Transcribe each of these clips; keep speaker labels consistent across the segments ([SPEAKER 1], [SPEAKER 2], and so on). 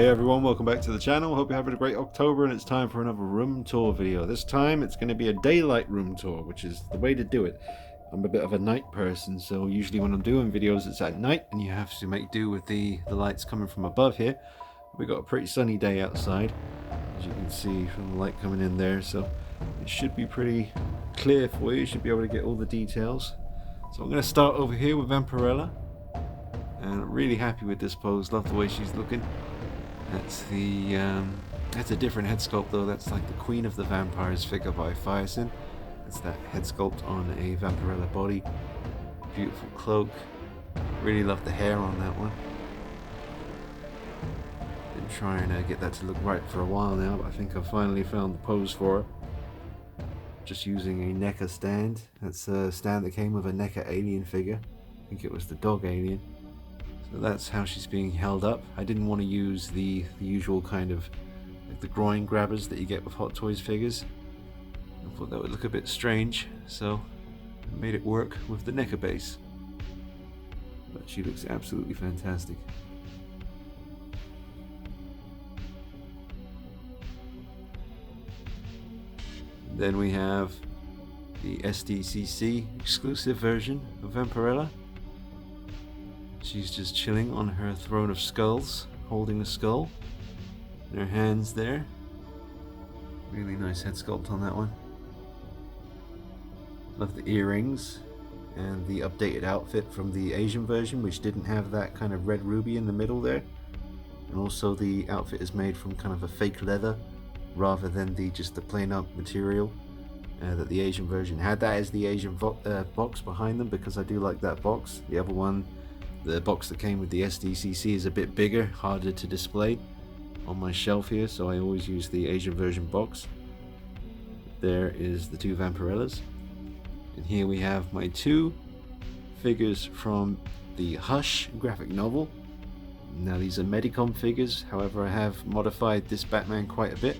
[SPEAKER 1] Hey everyone, welcome back to the channel. Hope you're having a great October and it's time for another room tour video. This time it's going to be a daylight room tour, which is the way to do it. I'm a bit of a night person, so usually when I'm doing videos it's at night and you have to make do with the lights coming from above here. We've got a pretty sunny day outside, as you can see from the light coming in there, so it should be pretty clear for you. You should be able to get all the details. So I'm going to start over here with Vampirella, and I'm really happy with this pose. Love the way she's looking. That's a different head sculpt though. That's like the Queen of the Vampires figure by Fireson. That's that head sculpt on a Vampirella body. Beautiful cloak. Really love the hair on that one. Been trying to get that to look right for a while now, but I think I've finally found the pose for her. Just using a Neca stand. That's a stand that came with a Nekkid Alien figure. I think it was the Dog Alien. So that's how she's being held up. I didn't want to use the usual kind of like the groin grabbers that you get with Hot Toys figures. I thought that would look a bit strange, so I made it work with the Neca base. But she looks absolutely fantastic. Then we have the SDCC exclusive version of Vampirella. She's just chilling on her throne of skulls, holding a skull in her hands there. Really nice head sculpt on that one. Love the earrings and the updated outfit from the Asian version, which didn't have that kind of red ruby in the middle there. And also the outfit is made from kind of a fake leather rather than just the plain up material that the Asian version had. That is the Asian box behind them, because I do like that box. The other one, the box that came with the SDCC, is a bit bigger, harder to display on my shelf here, so I always use the Asian version box. There is the two Vampirellas, and here we have my two figures from the Hush graphic novel. Now these are Medicom figures, however I have modified this Batman quite a bit.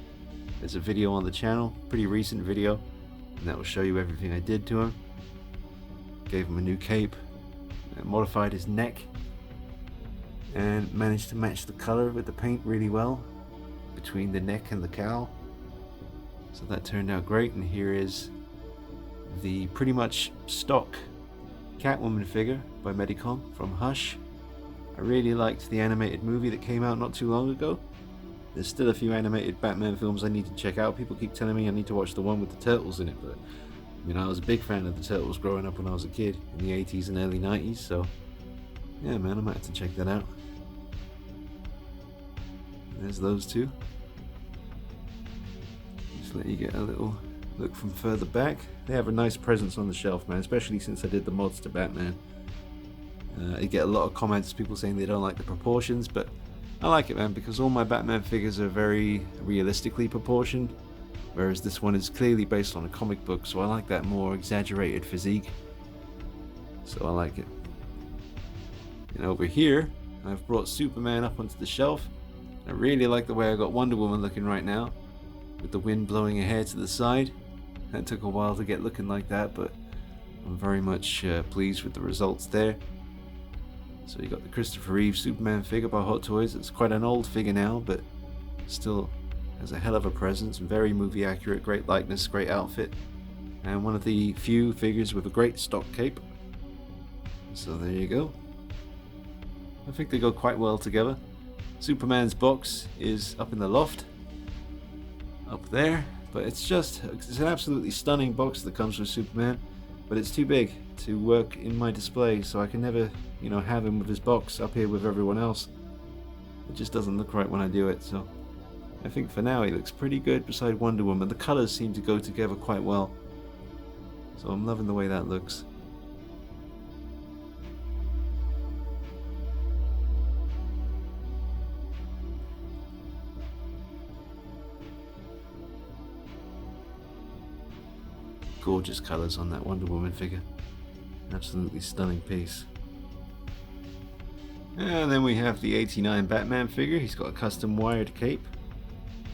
[SPEAKER 1] There's a video on the channel, pretty recent video, and that will show you everything I did to him. Gave him a new cape, modified his neck, and managed to match the color with the paint really well between the neck and the cowl. So that turned out great, and here is the pretty much stock Catwoman figure by Medicom from Hush. I really liked the animated movie that came out not too long ago. There's still a few animated Batman films I need to check out. People keep telling me I need to watch the one with the turtles in it, but I was a big fan of the turtles growing up when I was a kid in the 80s and early 90s, so yeah man, I might have to check that out. There's those two. Just let you get a little look from further back. They have a nice presence on the shelf, man, especially since I did the mods to Batman. I get a lot of comments, people saying they don't like the proportions, but I like it, man, because all my Batman figures are very realistically proportioned, whereas this one is clearly based on a comic book, so I like that more exaggerated physique. So I like it. And over here, I've brought Superman up onto the shelf. I really like the way I got Wonder Woman looking right now, with the wind blowing her hair to the side. That took a while to get looking like that, but I'm very much pleased with the results there. So you got the Christopher Reeve Superman figure by Hot Toys. It's quite an old figure now, but still has a hell of a presence, very movie accurate, great likeness, great outfit, and one of the few figures with a great stock cape. So there you go. I think they go quite well together. Superman's box is up in the loft, up there, but it's an absolutely stunning box that comes with Superman, but it's too big to work in my display, so I can never have him with his box up here with everyone else. It just doesn't look right when I do it, so I think for now he looks pretty good beside Wonder Woman. The colors seem to go together quite well, so I'm loving the way that looks. Gorgeous colors on that Wonder Woman figure. Absolutely stunning piece. And then we have the 89 Batman figure. He's got a custom wired cape.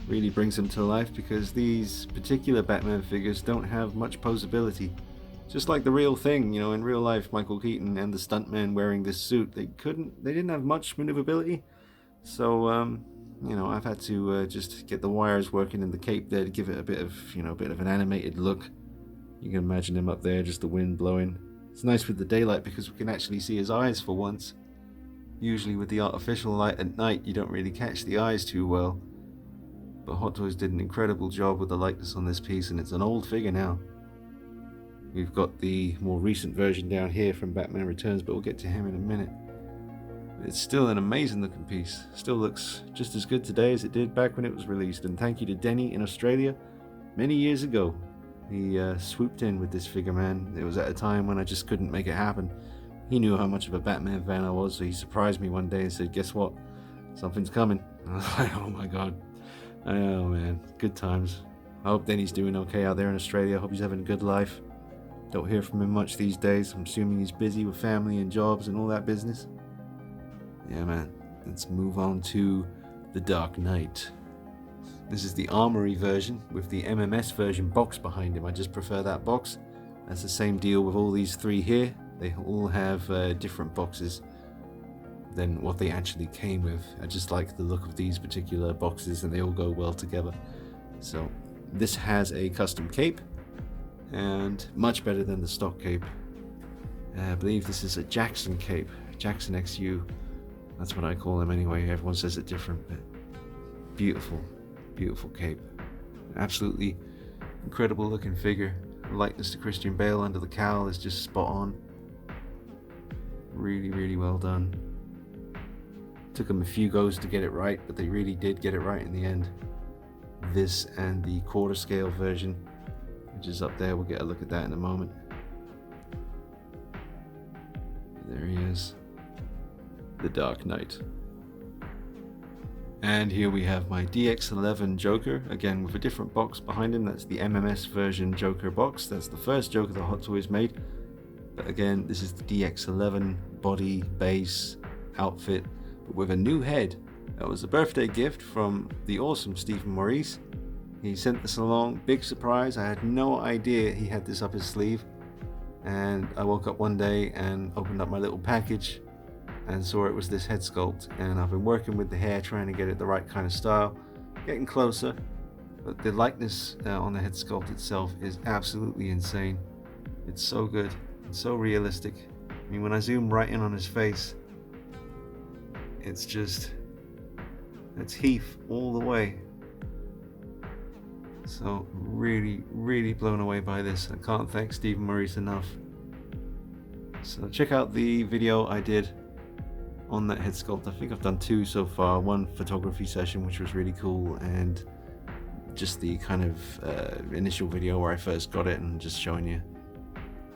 [SPEAKER 1] Really brings him to life, because these particular Batman figures don't have much posability. Just like the real thing, in real life, Michael Keaton and the stuntman wearing this suit, they didn't have much maneuverability. So You know, I've had to just get the wires working in the cape there to give it a bit of, a bit of an animated look. You can imagine him up there, just the wind blowing. It's nice with the daylight because we can actually see his eyes for once. Usually with the artificial light at night, you don't really catch the eyes too well. But Hot Toys did an incredible job with the likeness on this piece, and it's an old figure now. We've got the more recent version down here from Batman Returns, but we'll get to him in a minute. It's still an amazing looking piece. Still looks just as good today as it did back when it was released. And thank you to Denny in Australia many years ago. He swooped in with this figure, man. It was at a time when I just couldn't make it happen. He knew how much of a Batman fan I was, so he surprised me one day and said, guess what? Something's coming. And I was like, oh my god. Oh man, good times. I hope Denny's doing okay out there in Australia. I hope he's having a good life. Don't hear from him much these days. I'm assuming he's busy with family and jobs and all that business. Yeah, man. Let's move on to the Dark Knight. This is the Armory version with the MMS version box behind him. I just prefer that box. That's the same deal with all these three here. They all have different boxes than what they actually came with. I just like the look of these particular boxes, and they all go well together. So this has a custom cape, and much better than the stock cape. I believe this is a Jackson cape, Jackson XU. That's what I call him anyway. Everyone says it different, but beautiful, beautiful cape. Absolutely incredible looking figure. The likeness to Christian Bale under the cowl is just spot on. Really, really well done. Took them a few goes to get it right, but they really did get it right in the end. This and the quarter scale version, which is up there. We'll get a look at that in a moment. There he is. The Dark Knight. And here we have my Dx11 Joker, again with a different box behind him. That's the MMS version Joker box. That's the first Joker that Hot Toys made. But again, this is the Dx11 body, base, outfit, but with a new head. That was a birthday gift from the awesome Stephen Maurice. He sent this along, big surprise. I had no idea he had this up his sleeve. And I woke up one day and opened up my little package and saw it was this head sculpt, and I've been working with the hair trying to get it the right kind of style, getting closer, but the likeness on the head sculpt itself is absolutely insane. It's so good, it's so realistic. I mean, when I zoom right in on his face, it's Heath all the way. So really, really blown away by this. I can't thank Stephen Maurice enough. So check out the video I did on that head sculpt. I think I've done two so far. One photography session, which was really cool, and just the kind of initial video where I first got it and just showing you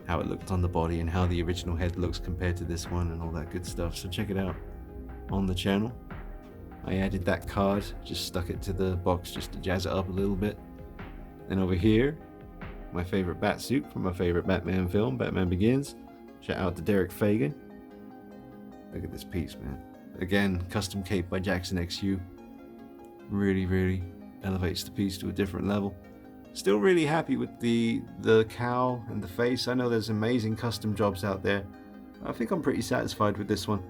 [SPEAKER 1] how it looked on the body and how the original head looks compared to this one and all that good stuff. So check it out on the channel. I added that card, just stuck it to the box just to jazz it up a little bit. Then over here, my favorite bat suit from my favorite Batman film, Batman Begins. Shout out to Derek Fagan. Look at this piece, man. Again, custom cape by Jackson XU. Really, really elevates the piece to a different level. Still really happy with the cowl and the face. I know there's amazing custom jobs out there. I think I'm pretty satisfied with this one.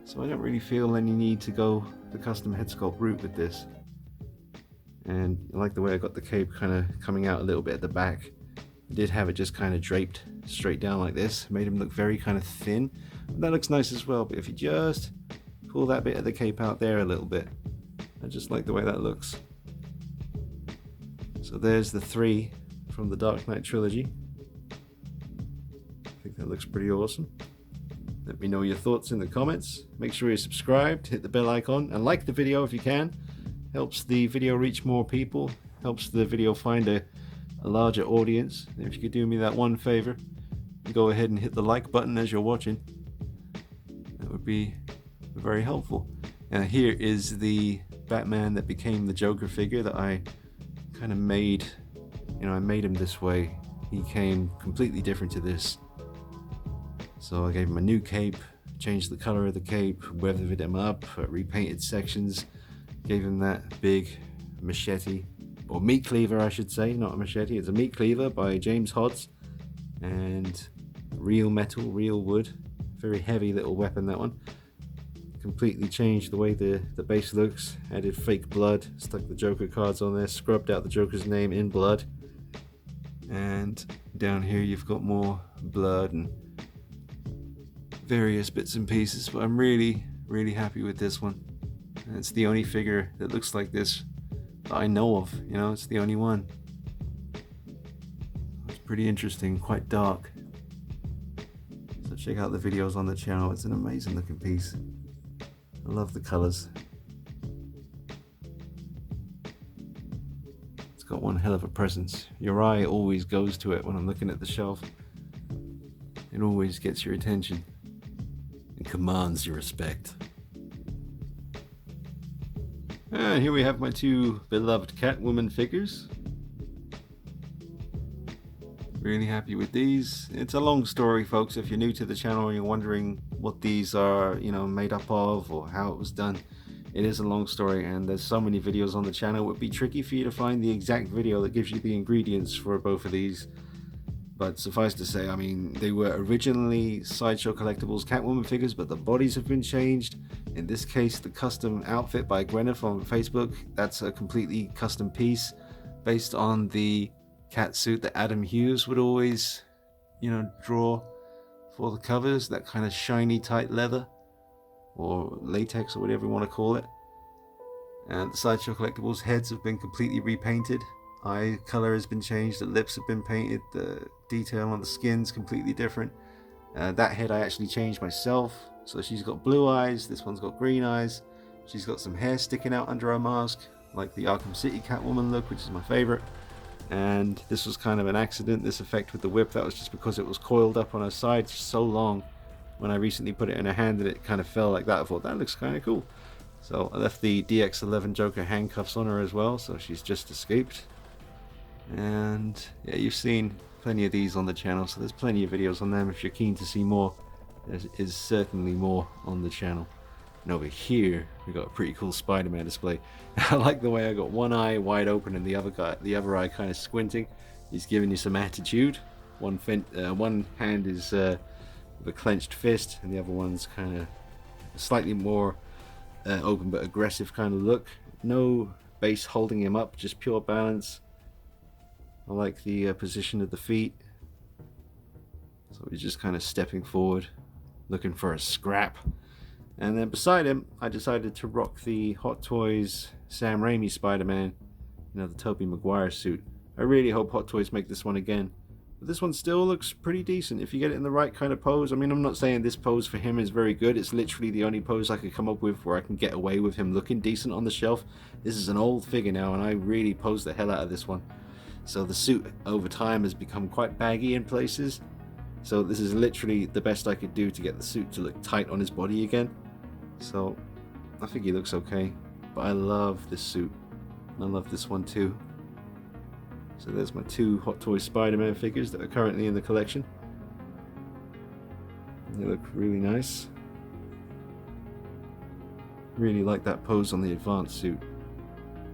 [SPEAKER 1] So I don't really feel any need to go the custom head sculpt route with this. And I like the way I got the cape kind of coming out a little bit at the back. I did have it just kind of draped straight down like this. Made him look very kind of thin. That looks nice as well, but if you just pull that bit of the cape out there a little bit, I just like the way that looks. So there's the three from the Dark Knight trilogy. I think that looks pretty awesome. Let me know your thoughts in the comments. Make sure you're subscribed, hit the bell icon, and like the video if you can. Helps the video reach more people, helps the video find a larger audience. And if you could do me that one favor, go ahead and hit the like button as you're watching. That would be very helpful. And here is the Batman that became the Joker figure that I kind of made. I made him this way. He came completely different to this. So I gave him a new cape, changed the color of the cape, weathered him up, repainted sections, gave him that big machete, or meat cleaver I should say, not a machete, it's a meat cleaver by James Hodds, and real metal, real wood, very heavy little weapon that one. completely changed the way the base looks. Added fake blood, stuck the Joker cards on there, scrubbed out the Joker's name in blood. And down here you've got more blood and various bits and pieces, but I'm really happy with this one. And it's the only figure that looks like this that I know of, you know, it's the only one. It's pretty interesting, quite dark. So check out the videos on the channel, it's an amazing looking piece. I love the colors. It's got one hell of a presence. Your eye always goes to it when I'm looking at the shelf. It always gets your attention and commands your respect. And here we have my two beloved Catwoman figures. Really happy with these. It's a long story, folks. If you're new to the channel and you're wondering what these are, you know, made up of or how it was done, it is a long story, and there's so many videos on the channel. It would be tricky for you to find the exact video that gives you the ingredients for both of these. But suffice to say, I mean, they were originally Sideshow Collectibles Catwoman figures, but the bodies have been changed. In this case, the custom outfit by Gwyneth on Facebook, that's a completely custom piece based on the cat suit that Adam Hughes would always, you know, draw for the covers, that kind of shiny tight leather or latex or whatever you want to call it. And the Sideshow Collectibles heads have been completely repainted. Eye color has been changed, the lips have been painted, the detail on the skin's completely different. That head I actually changed myself, so she's got blue eyes, this one's got green eyes. She's got some hair sticking out under her mask, like the Arkham City Catwoman look, which is my favorite. And this was kind of an accident, this effect with the whip, that was just because it was coiled up on her side so long. When I recently put it in her hand and it kind of fell like that, I thought that looks kind of cool. So I left the Dx11 Joker handcuffs on her as well, so she's just escaped. And yeah, you've seen plenty of these on the channel, so there's plenty of videos on them. If you're keen to see more, there is certainly more on the channel. And over here we got a pretty cool Spider-Man display. I like the way I got one eye wide open and the other eye kind of squinting. He's giving you some attitude. One hand is with a clenched fist, and the other one's kind of slightly more open but aggressive kind of look. No base holding him up, just pure balance. I like the position of the feet. So he's just kind of stepping forward, looking for a scrap. And then beside him, I decided to rock the Hot Toys Sam Raimi Spider-Man, you know, the Tobey Maguire suit. I really hope Hot Toys make this one again. But this one still looks pretty decent if you get it in the right kind of pose. I mean, I'm not saying this pose for him is very good. It's literally the only pose I could come up with where I can get away with him looking decent on the shelf. This is an old figure now, and I really posed the hell out of this one. So the suit over time has become quite baggy in places. So this is literally the best I could do to get the suit to look tight on his body again. So I think he looks okay. But I love this suit. I love this one too. So there's my two Hot Toys Spider-Man figures that are currently in the collection. They look really nice. Really like that pose on the advanced suit.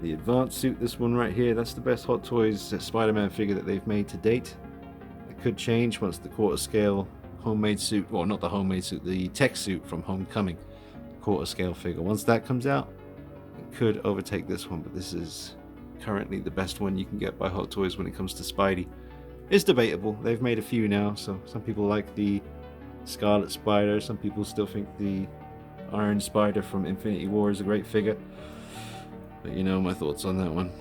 [SPEAKER 1] The advanced suit, this one right here, that's the best Hot Toys Spider-Man figure that they've made to date. It could change once the quarter scale homemade suit, well, not the homemade suit, the tech suit from Homecoming, quarter scale figure. Once that comes out, it could overtake this one, but this is currently the best one you can get by Hot Toys when it comes to Spidey. It's debatable. They've made a few now, so some people like the Scarlet Spider, some people still think the Iron Spider from Infinity War is a great figure. But you know my thoughts on that one.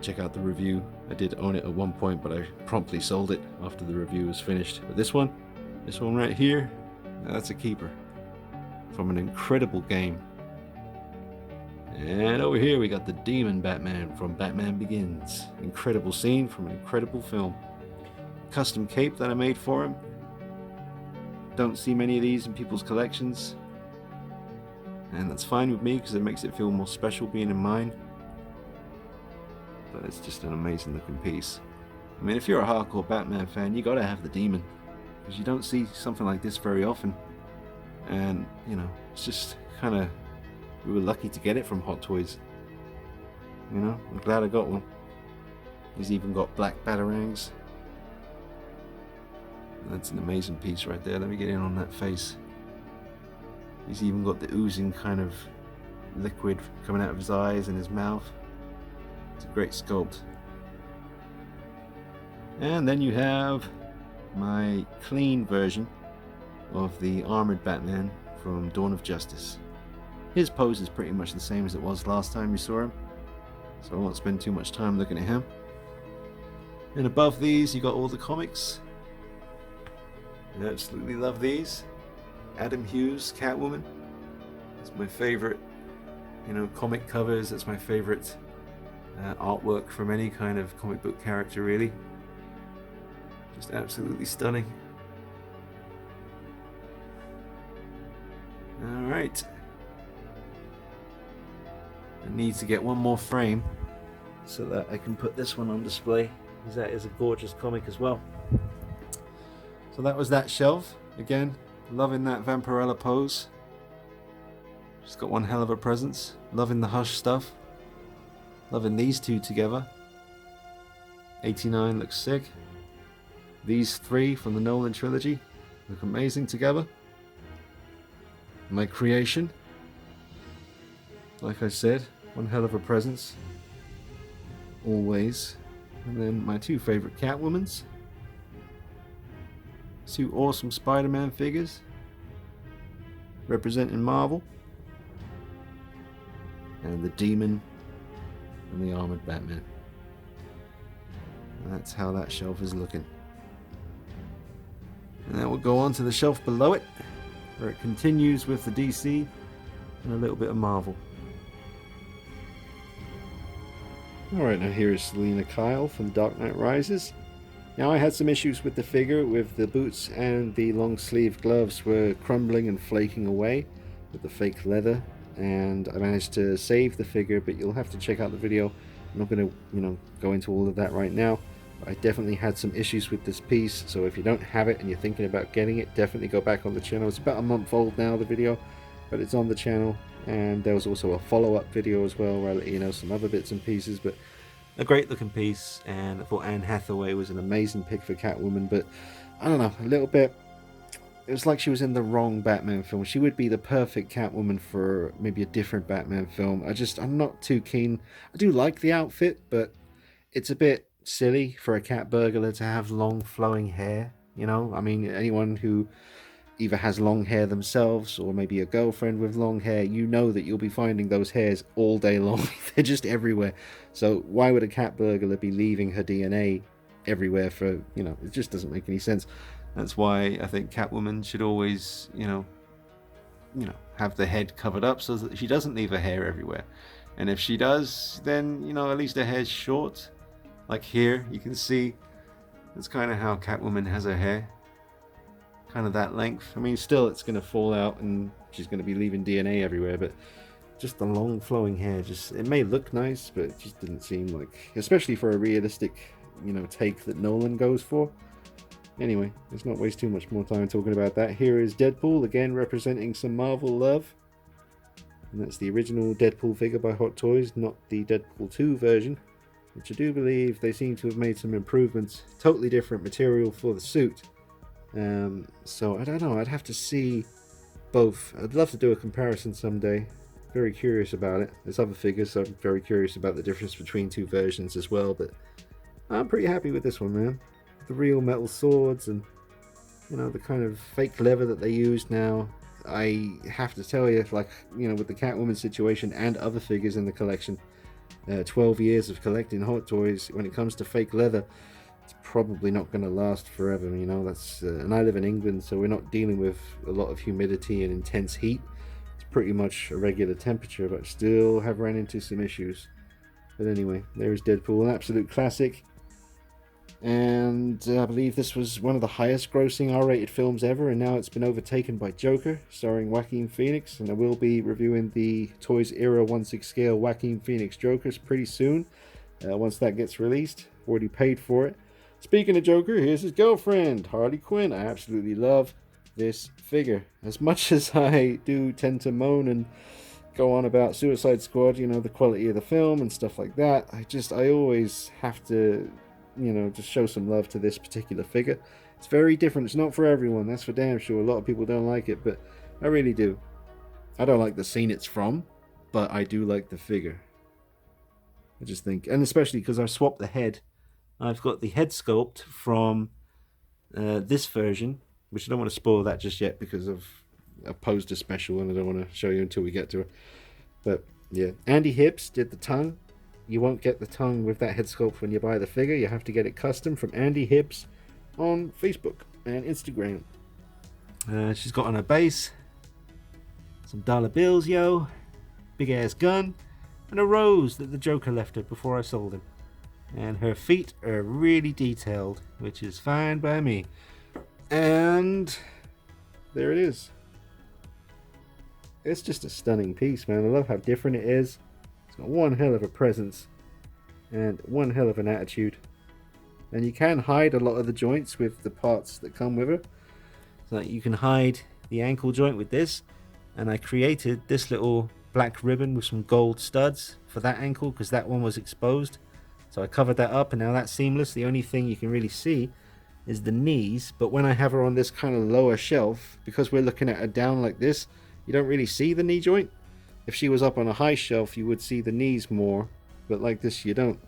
[SPEAKER 1] Check out the review. I did own it at one point, but I promptly sold it after the review was finished. But this one right here, that's a keeper from an incredible game. And over here we got the Demon Batman from Batman Begins. Incredible scene from an incredible film. Custom cape that I made for him. Don't see many of these in people's collections. And that's fine with me because it makes it feel more special being in mine. But it's just an amazing looking piece. I mean, if you're a hardcore Batman fan, you gotta have the Demon. Because you don't see something like this very often. And, you know, it's just kind of... We were lucky to get it from Hot Toys. You know, I'm glad I got one. He's even got black batarangs. That's an amazing piece right there. Let me get in on that face. He's even got the oozing kind of liquid coming out of his eyes and his mouth. It's a great sculpt. And then you have my clean version of the armored Batman from Dawn of Justice. His pose is pretty much the same as it was last time you saw him, so I won't spend too much time looking at him. And above these you got all the comics. I absolutely love these. Adam Hughes, Catwoman. It's my favorite, comic covers. It's my favorite artwork from any kind of comic book character, really. Just absolutely stunning. Alright. I need to get one more frame so that I can put this one on display, because that is a gorgeous comic as well. So that was that shelf. Again, loving that Vampirella pose. She's got one hell of a presence. Loving the Hush stuff. Loving these two together. 89 looks sick. These three from the Nolan trilogy look amazing together. My creation, like I said, one hell of a presence. Always. And then my two favorite Catwomans. Two awesome Spider-Man figures representing Marvel, and the Demon and the Armored Batman. And that's how that shelf is looking. And then we'll go on to the shelf below it, where it continues with the DC and a little bit of Marvel. Alright, now here is Selina Kyle from Dark Knight Rises. Now, I had some issues with the figure, with the boots and the long sleeve gloves were crumbling and flaking away with the fake leather, and I managed to save the figure, but you'll have to check out the video. I'm not going to, go into all of that right now. I definitely had some issues with this piece, so if you don't have it and you're thinking about getting it, definitely go back on the channel. It's about a month old now, the video, but it's on the channel, and there was also a follow-up video as well where I let you know some other bits and pieces. But a great looking piece, and I thought Anne Hathaway was an amazing pick for Catwoman, but I don't know, a little bit, it was like she was in the wrong Batman film. She would be the perfect Catwoman for maybe a different Batman film. I'm not too keen. I do like the outfit, but it's a bit silly for a cat burglar to have long flowing hair, I mean, anyone who either has long hair themselves or maybe a girlfriend with long hair, that you'll be finding those hairs all day long. They're just everywhere. So why would a cat burglar be leaving her DNA everywhere for, it just doesn't make any sense. That's why I think Catwoman should always, have the head covered up so that she doesn't leave her hair everywhere. And if she does, then, at least her hair's short. Like here, you can see that's kind of how Catwoman has her hair. Kind of that length. I mean, still it's going to fall out and she's going to be leaving DNA everywhere, but just the long flowing hair, it may look nice, but it just didn't seem like, especially for a realistic, take that Nolan goes for. Anyway, let's not waste too much more time talking about that. Here is Deadpool, again representing some Marvel love. And that's the original Deadpool figure by Hot Toys, not the Deadpool 2 version, which I do believe they seem to have made some improvements. Totally different material for the suit. So I don't know, I'd have to see both. I'd love to do a comparison someday. Very curious about it. There's other figures, so I'm very curious about the difference between two versions as well, but I'm pretty happy with this one, man. The real metal swords and, the kind of fake leather that they use now. I have to tell you, with the Catwoman situation and other figures in the collection, 12 years of collecting Hot Toys, when it comes to fake leather, it's probably not going to last forever. That's and I live in England, so we're not dealing with a lot of humidity and intense heat. It's pretty much a regular temperature, but still have ran into some issues. But anyway, there's Deadpool, an absolute classic. And I believe this was one of the highest grossing R-rated films ever, and now it's been overtaken by Joker, starring Joaquin Phoenix, and I will be reviewing the Toys Era 1/6 scale Joaquin Phoenix Jokers pretty soon, once that gets released. Already paid for it. Speaking of Joker, here's his girlfriend, Harley Quinn. I absolutely love this figure. As much as I do tend to moan and go on about Suicide Squad, the quality of the film and stuff like that, I always have to, just show some love to this particular figure. It's very different. It's not for everyone, that's for damn sure. A lot of people don't like it, but I really do. I don't like the scene it's from, but I do like the figure. I just think, and especially because I swapped the head. I've got the head sculpt from this version, which I don't want to spoil that just yet because I've posed a special and I don't want to show you until we get to it. But yeah, Andy Hibbs did the tongue. You won't get the tongue with that head sculpt when you buy the figure. You have to get it custom from Andy Hibbs on Facebook and Instagram. She's got on her base some dollar bills, yo, big ass gun, and a rose that the Joker left her before I sold him. And her feet are really detailed, which is fine by me. And there it is. It's just a stunning piece, man. I love how different it is. It's got one hell of a presence and one hell of an attitude. And you can hide a lot of the joints with the parts that come with it. So you can hide the ankle joint with this. And I created this little black ribbon with some gold studs for that ankle because that one was exposed. So I covered that up and now that's seamless. The only thing you can really see is the knees. But when I have her on this kind of lower shelf, because we're looking at her down like this, you don't really see the knee joint. If she was up on a high shelf, you would see the knees more. But like this, you don't.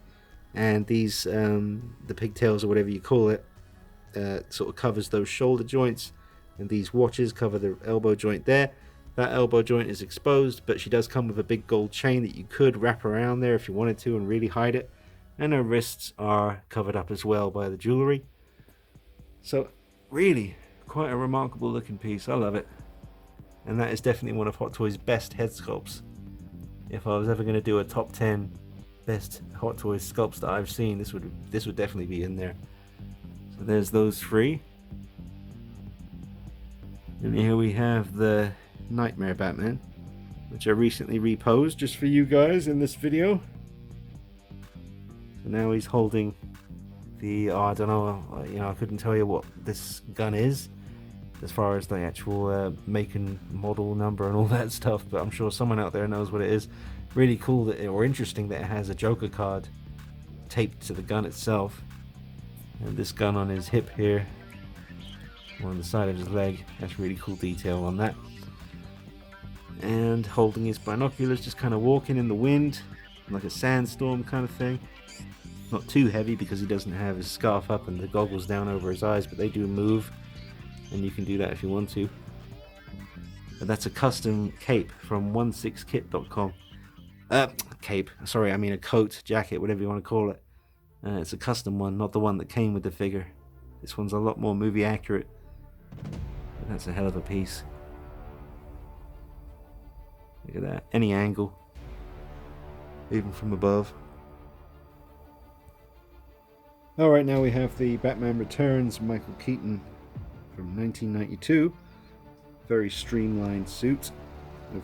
[SPEAKER 1] And these, the pigtails or whatever you call it, sort of covers those shoulder joints. And these watches cover the elbow joint there. That elbow joint is exposed, but she does come with a big gold chain that you could wrap around there if you wanted to and really hide it. And her wrists are covered up as well by the jewelry. So really, quite a remarkable looking piece. I love it. And that is definitely one of Hot Toys' best head sculpts. If I was ever going to do a top 10 best Hot Toys sculpts that I've seen, this would definitely be in there. So there's those three. And here we have the Nightmare Batman, which I recently reposed just for you guys in this video. So now he's holding the, I don't know, I couldn't tell you what this gun is as far as the actual make and model number and all that stuff, but I'm sure someone out there knows what it is. Really cool that or interesting that it has a Joker card taped to the gun itself, and this gun on his hip here, on the side of his leg. That's really cool detail on that. And holding his binoculars, just kind of walking in the wind like a sandstorm kind of thing. Not too heavy because he doesn't have his scarf up and the goggles down over his eyes, but they do move, and you can do that if you want to. But that's a custom cape from 16kit.com. Cape, sorry, I mean a coat, jacket, whatever you want to call it. It's a custom one, not the one that came with the figure. This one's a lot more movie accurate. But that's a hell of a piece. Look at that, any angle, even from above. Alright, now we have the Batman Returns Michael Keaton from 1992. Very streamlined suit.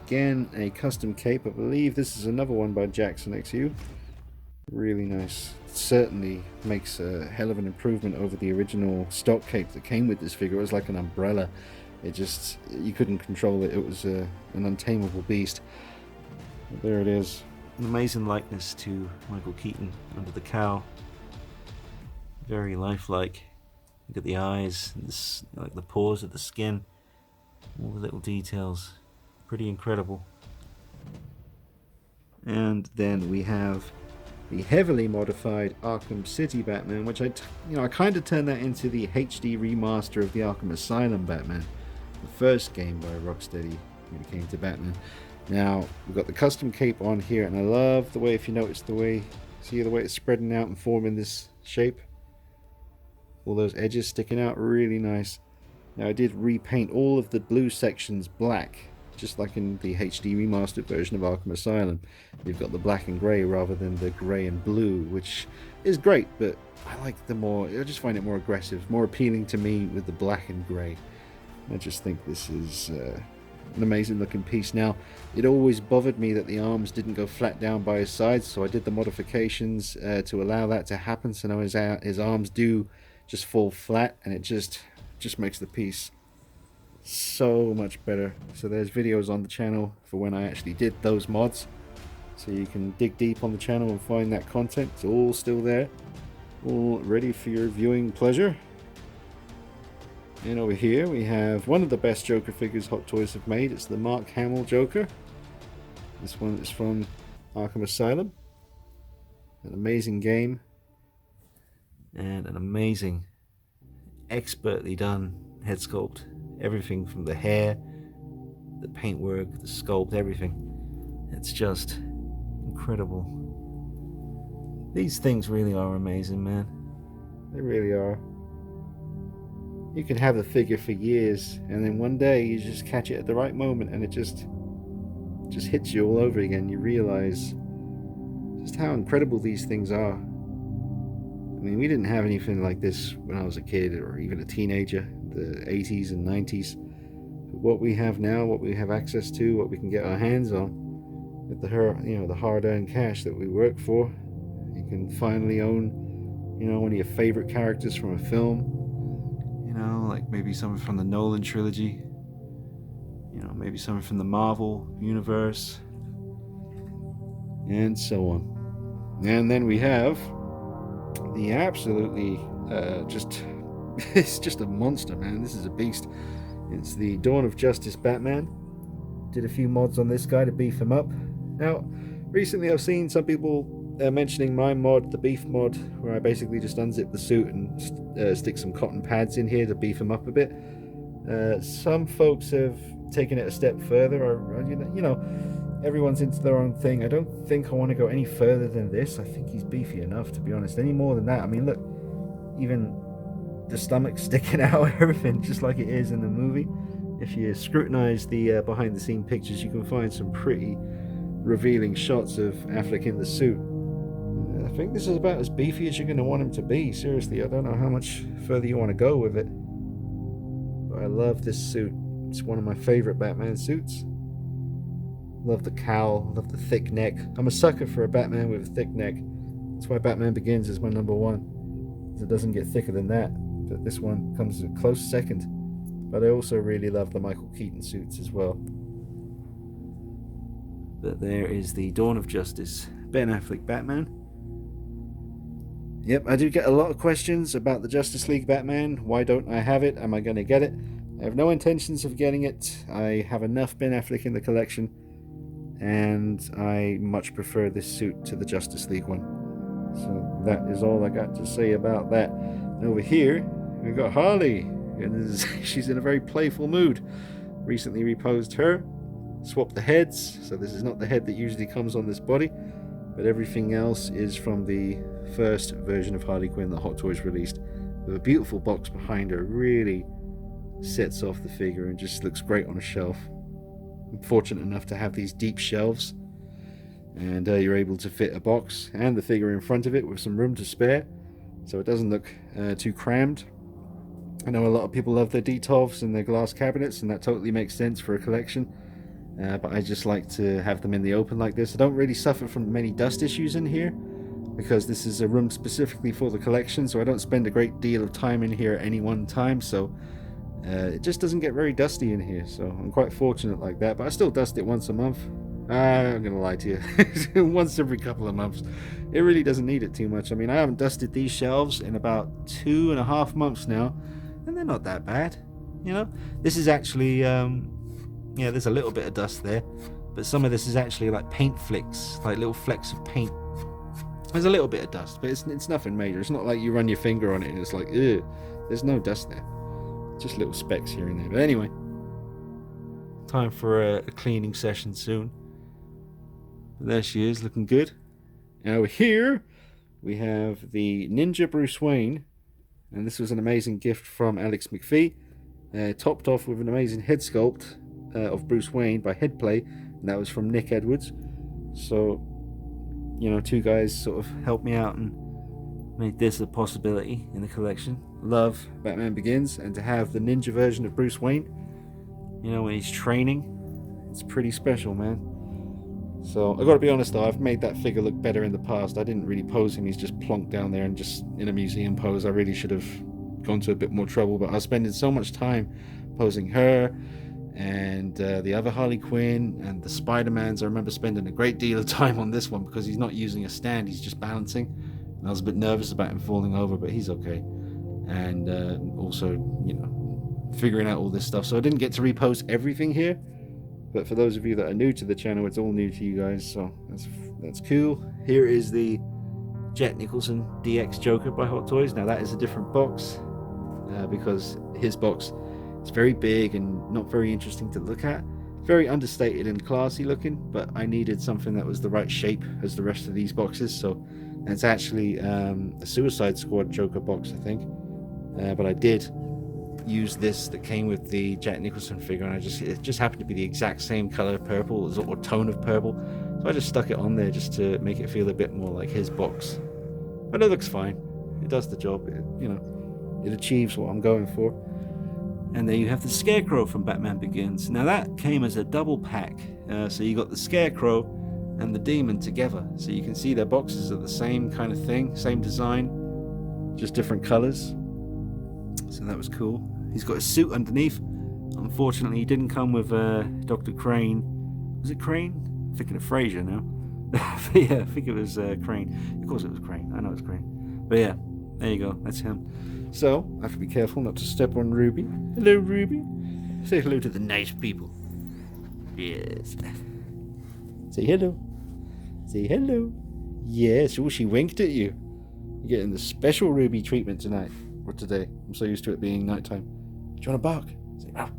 [SPEAKER 1] Again, a custom cape. I believe this is another one by Jackson XU. Really nice. Certainly makes a hell of an improvement over the original stock cape that came with this figure. It was like an umbrella. It just, you couldn't control it. It was an untamable beast. But there it is. An amazing likeness to Michael Keaton under the cowl. Very lifelike. Look at the eyes, this, like the pores of the skin. All the little details. Pretty incredible. And then we have the heavily modified Arkham City Batman, which I kind of turned that into the HD remaster of the Arkham Asylum Batman, the first game by Rocksteady when it came to Batman. Now we've got the custom cape on here, and I love the way, if you notice the way, see the way it's spreading out and forming this shape, all those edges sticking out, really nice. Now I did repaint all of the blue sections black, just like in the HD remastered version of Arkham Asylum. You've got the black and grey rather than the grey and blue, which is great, but I like the more, I just find it more aggressive, more appealing to me with the black and grey. I just think this is an amazing looking piece. Now, it always bothered me that the arms didn't go flat down by his sides, so I did the modifications to allow that to happen, so now his arms do just fall flat, and it just makes the piece so much better. So there's videos on the channel for when I actually did those mods, so you can dig deep on the channel and find that content. It's all still there, all ready for your viewing pleasure. And over here we have one of the best Joker figures Hot Toys have made. It's the Mark Hamill Joker. This one is from Arkham Asylum. An amazing game. And an amazing, expertly done head sculpt. Everything from the hair, the paintwork, the sculpt, everything. It's just incredible. These things really are amazing, man. They really are. You can have the figure for years, and then one day you just catch it at the right moment, and it just hits you all over again. You realize just how incredible these things are. I mean, we didn't have anything like this when I was a kid or even a teenager, the 80s and 90s. But what we have now, what we have access to, what we can get our hands on, with the hard-earned cash that we work for, you can finally own, one of your favorite characters from a film. Like maybe something from the Nolan trilogy. Maybe something from the Marvel universe. And so on. And then we have the absolutely it's just a monster, man. This is a beast. It's the Dawn of Justice Batman. Did a few mods on this guy to beef him up. Now, recently I've seen some people mentioning my mod, the beef mod, where I basically just unzip the suit and stick some cotton pads in here to beef him up a bit. Some folks have taken it a step further. Everyone's into their own thing. I don't think I want to go any further than this. I think he's beefy enough, to be honest. Any more than that, I mean, look, even the stomach sticking out, everything just like it is in the movie. If you scrutinize the behind the scene pictures, you can find some pretty revealing shots of Affleck in the suit. I think this is about as beefy as you're going to want him to be. Seriously, I don't know how much further you want to go with it. But I love this suit. It's one of my favorite Batman suits. Love the cowl, love the thick neck. I'm a sucker for a Batman with a thick neck. That's why Batman Begins is my number one. It doesn't get thicker than that. But this one comes a close second. But I also really love the Michael Keaton suits as well. But there is the Dawn of Justice, Ben Affleck Batman. Yep, I do get a lot of questions about the Justice League Batman. Why don't I have it? Am I going to get it? I have no intentions of getting it. I have enough Ben Affleck in the collection, and I much prefer this suit to the Justice League one. So that is all I got to say about that. And over here, we've got Harley, and she's in a very playful mood. Recently reposed her, swapped the heads, so this is not the head that usually comes on this body, but everything else is from the first version of Harley Quinn that Hot Toys released, with a beautiful box behind her. Really sets off the figure and just looks great on a shelf. I'm fortunate enough to have these deep shelves, and you're able to fit a box and the figure in front of it with some room to spare, so it doesn't look too crammed. I know a lot of people love their Detovs and their glass cabinets, and that totally makes sense for a collection. But I just like to have them in the open like this. I don't really suffer from many dust issues in here, because this is a room specifically for the collection, so I don't spend a great deal of time in here at any one time, so it just doesn't get very dusty in here, so I'm quite fortunate like that. But I still dust it once a month. I'm gonna lie to you. Once every couple of months. It really doesn't need it too much. I mean, I haven't dusted these shelves in about 2.5 months now, and they're not that bad. This is actually there's a little bit of dust there, but some of this is actually like paint flicks, like little flecks of paint. There's a little bit of dust, but it's nothing major. It's not like you run your finger on it and it's like, ugh. There's no dust there. Just little specks here and there. But anyway, time for a cleaning session soon. But there she is, looking good. And over here, we have the Ninja Bruce Wayne. And this was an amazing gift from Alex McPhee. Topped off with an amazing head sculpt of Bruce Wayne by Headplay. And that was from Nick Edwards. So, two guys sort of helped me out and made this a possibility in the collection. Love Batman Begins, and to have the ninja version of Bruce Wayne, when he's training, it's pretty special, man. So I gotta be honest though, I've made that figure look better in the past. I didn't really pose him, he's just plonked down there and just in a museum pose. I really should have gone to a bit more trouble, but I was spending so much time posing her and the other Harley Quinn and the Spider-Mans. I remember spending a great deal of time on this one because he's not using a stand, he's just balancing. And I was a bit nervous about him falling over, but he's okay. And also, figuring out all this stuff, so I didn't get to repost everything here. But for those of you that are new to the channel, it's all new to you guys, so that's cool. Here is the Jack Nicholson DX Joker by Hot Toys. Now that is a different box because his box is very big and not very interesting to look at. Very understated and classy looking, but I needed something that was the right shape as the rest of these boxes. So it's actually a Suicide Squad Joker box, I think. But I did use this that came with the Jack Nicholson figure, and it just happened to be the exact same color purple or tone of purple, so I just stuck it on there just to make it feel a bit more like his box. But it looks fine, it does the job, it achieves what I'm going for. And there you have the Scarecrow from Batman Begins. Now that came as a double pack, so you got the Scarecrow and the Demon together, so you can see their boxes are the same kind of thing, same design, just different colors. So that was cool. He's got a suit underneath. Unfortunately, he didn't come with Dr. Crane. Was it Crane? I'm thinking of Fraser now. But yeah, I think it was Crane. Of course it was Crane. I know it's Crane. But yeah, there you go. That's him. So, I have to be careful not to step on Ruby. Hello, Ruby. Say hello to the nice people. Yes. Say hello. Say hello. Yes. Oh, she winked at you. You're getting the special Ruby treatment tonight. Or today. I'm so used to it being nighttime. Do you want to bark? Say ruff.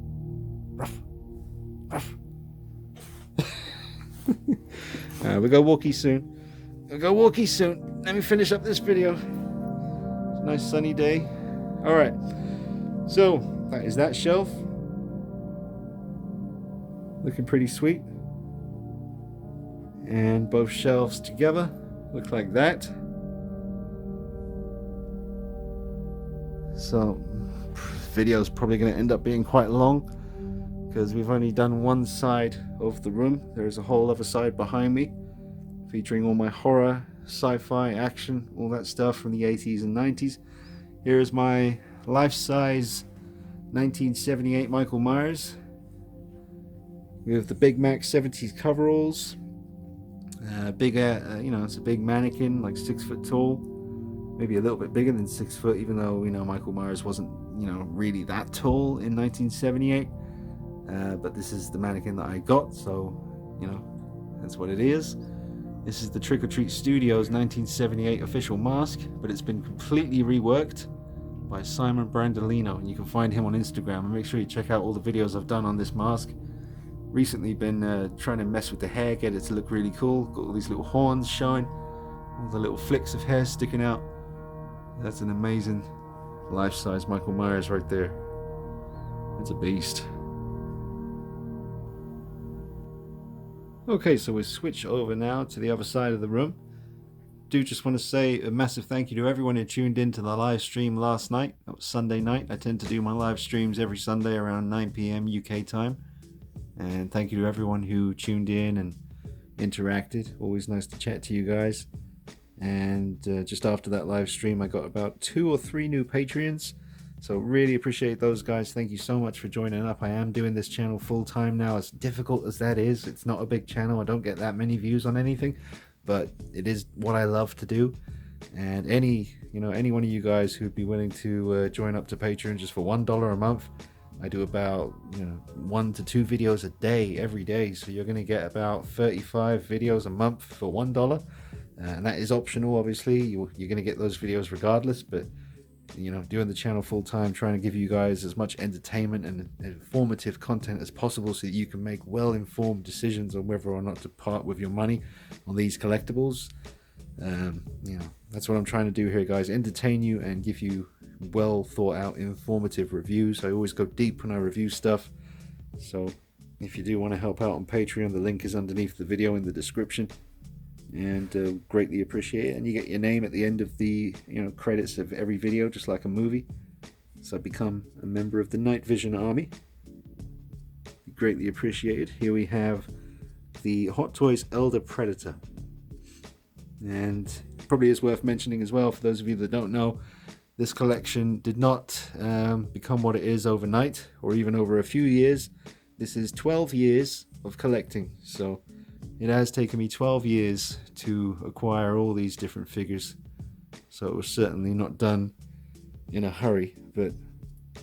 [SPEAKER 1] Ruff. Ruff. We go walkie soon. We'll go walkie soon. Let me finish up this video. It's a nice sunny day. Alright. So, that is that shelf. Looking pretty sweet. And both shelves together look like that. So, video's probably going to end up being quite long because we've only done one side of the room. There's a whole other side behind me featuring all my horror, sci-fi, action, all that stuff from the 80s and 90s. Here's my life-size 1978 Michael Myers with the Big Mac 70s coveralls. It's a big mannequin, like 6 foot tall. Maybe a little bit bigger than 6 foot, even though, Michael Myers wasn't, really that tall in 1978. But this is the mannequin that I got, so, that's what it is. This is the Trick or Treat Studios 1978 official mask, but it's been completely reworked by Simon Brandolino, and you can find him on Instagram. And make sure you check out all the videos I've done on this mask. Recently been trying to mess with the hair, get it to look really cool. Got all these little horns showing, all the little flicks of hair sticking out. That's an amazing life-size Michael Myers right there. It's a beast. Okay, so we switch over now to the other side of the room. Do just want to say a massive thank you to everyone who tuned in to the live stream last night. That was Sunday night. I tend to do my live streams every Sunday around 9 p.m. UK time. And thank you to everyone who tuned in and interacted. Always nice to chat to you guys. And just after that live stream, I got about 2 or 3 new Patreons. So really appreciate those guys. Thank you so much for joining up. I am doing this channel full time now. As difficult as that is, it's not a big channel. I don't get that many views on anything, but it is what I love to do. And any one of you guys who'd be willing to join up to Patreon just for $1 a month, I do about 1 to 2 videos a day every day. So you're going to get about 35 videos a month for $1. And that is optional, obviously. You're going to get those videos regardless, but doing the channel full time, trying to give you guys as much entertainment and informative content as possible so that you can make well-informed decisions on whether or not to part with your money on these collectibles. That's what I'm trying to do here, guys. Entertain you and give you well thought out, informative reviews. I always go deep when I review stuff. So if you do want to help out on Patreon, the link is underneath the video in the description. And greatly appreciate it. And you get your name at the end of the credits of every video, just like a movie. So become a member of the Night Vision Army. Greatly appreciated. Here we have the Hot Toys Elder Predator. And probably is worth mentioning as well, for those of you that don't know, this collection did not become what it is overnight or even over a few years. This is 12 years of collecting. So it has taken me 12 years to acquire all these different figures, so it was certainly not done in a hurry, but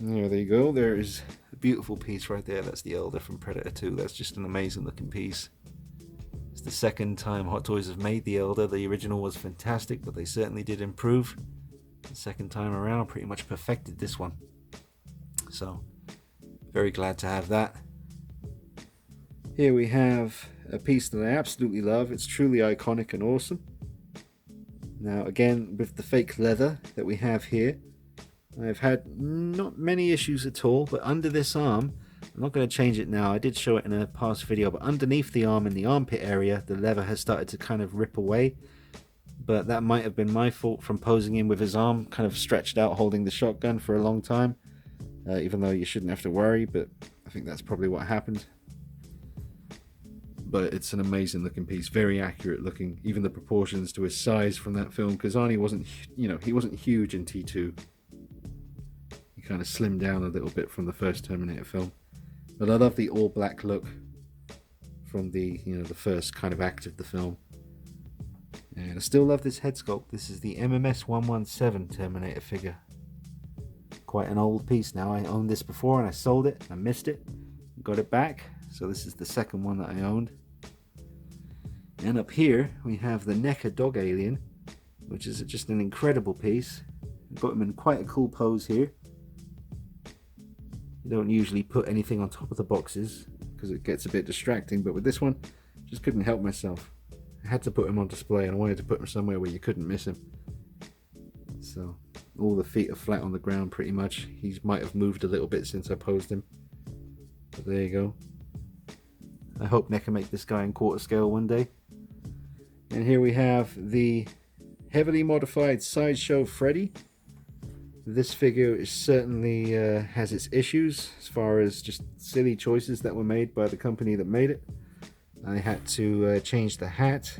[SPEAKER 1] There you go. There is a beautiful piece right there. That's the Elder from Predator 2. That's just an amazing looking piece. It's the second time Hot Toys have made the Elder. The original was fantastic, but they certainly did improve. The second time around pretty much perfected this one. So, very glad to have that. Here we have a piece that I absolutely love. It's truly iconic and awesome. Now again, with the fake leather that we have here, I've had not many issues at all, but under this arm, I'm not going to change it now, I did show it in a past video, but underneath the arm in the armpit area, the leather has started to kind of rip away. But that might have been my fault from posing him with his arm kind of stretched out holding the shotgun for a long time. Even though you shouldn't have to worry, but I think that's probably what happened. But it's an amazing looking piece, very accurate looking, even the proportions to his size from that film, because Arnie wasn't, he wasn't huge in T2. He kind of slimmed down a little bit from the first Terminator film. But I love the all black look from the, the first kind of act of the film. And I still love this head sculpt. This is the MMS 117 Terminator figure. Quite an old piece now. I owned this before and I sold it. I missed it. Got it back. So this is the second one that I owned. And up here we have the Nekkid Dog Alien, which is just an incredible piece. I've got him in quite a cool pose here. You don't usually put anything on top of the boxes because it gets a bit distracting, but with this one, just couldn't help myself. I had to put him on display and I wanted to put him somewhere where you couldn't miss him. So all the feet are flat on the ground pretty much. He might have moved a little bit since I posed him. But there you go. I hope Neca make this guy in quarter scale one day. And here we have the heavily modified Sideshow Freddy. This figure is certainly has its issues as far as just silly choices that were made by the company that made it. I had to change the hat,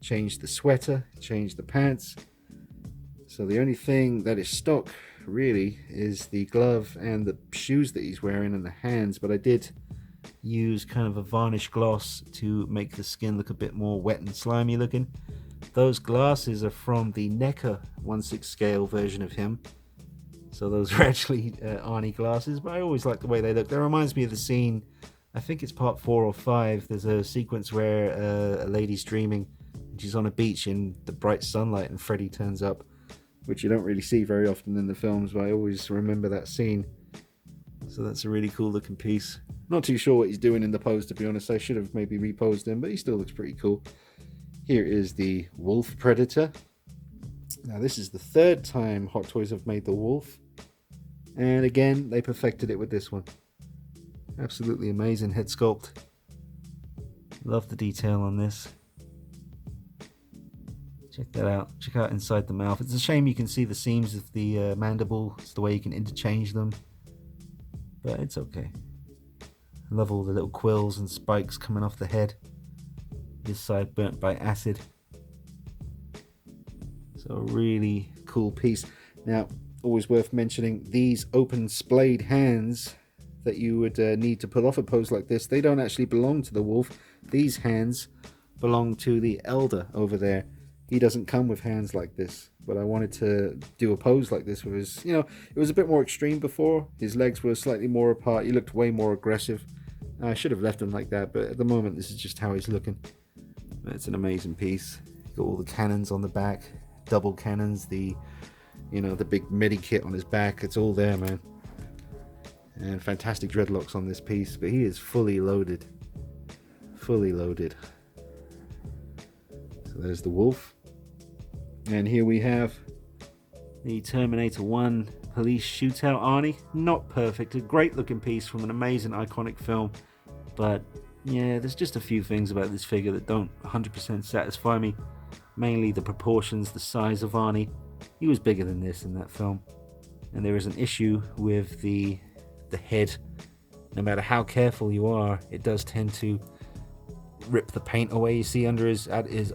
[SPEAKER 1] change the sweater, change the pants. So the only thing that is stock really is the glove and the shoes that he's wearing and the hands, but I did use kind of a varnish gloss to make the skin look a bit more wet and slimy looking. Those glasses are from the Neca 1/6 scale version of him, so those are actually Arnie glasses, but I always like the way they look. That reminds me of the scene, I think it's part 4 or 5, there's a sequence where a lady's dreaming and she's on a beach in the bright sunlight and Freddy turns up, which you don't really see very often in the films, but I always remember that scene. So that's a really cool looking piece. Not too sure what he's doing in the pose, to be honest. I should have maybe reposed him, but he still looks pretty cool. Here is the Wolf Predator. Now this is the third time Hot Toys have made the Wolf. And again, they perfected it with this one. Absolutely amazing head sculpt. Love the detail on this. Check that out. Check out inside the mouth. It's a shame you can see the seams of the mandible. It's the way you can interchange them. But it's okay. I love all the little quills and spikes coming off the head. This side burnt by acid. So a really cool piece. Now, always worth mentioning, these open splayed hands that you would need to pull off a pose like this, they don't actually belong to the wolf. These hands belong to the elder over there. He doesn't come with hands like this, but I wanted to do a pose like this with his, it was a bit more extreme before. His legs were slightly more apart. He looked way more aggressive. I should have left him like that, but at the moment this is just how he's looking. It's an amazing piece. Got all the cannons on the back, double cannons, the big medi kit on his back. It's all there, man. And fantastic dreadlocks on this piece, but he is fully loaded. Fully loaded. So there's the wolf. And here we have the Terminator 1 police shootout Arnie. Not perfect, a great looking piece from an amazing iconic film, but yeah, there's just a few things about this figure that don't 100% satisfy me. Mainly the proportions, the size of Arnie. He was bigger than this in that film. And there is an issue with the head. No matter how careful you are, it does tend to rip the paint away. You see under his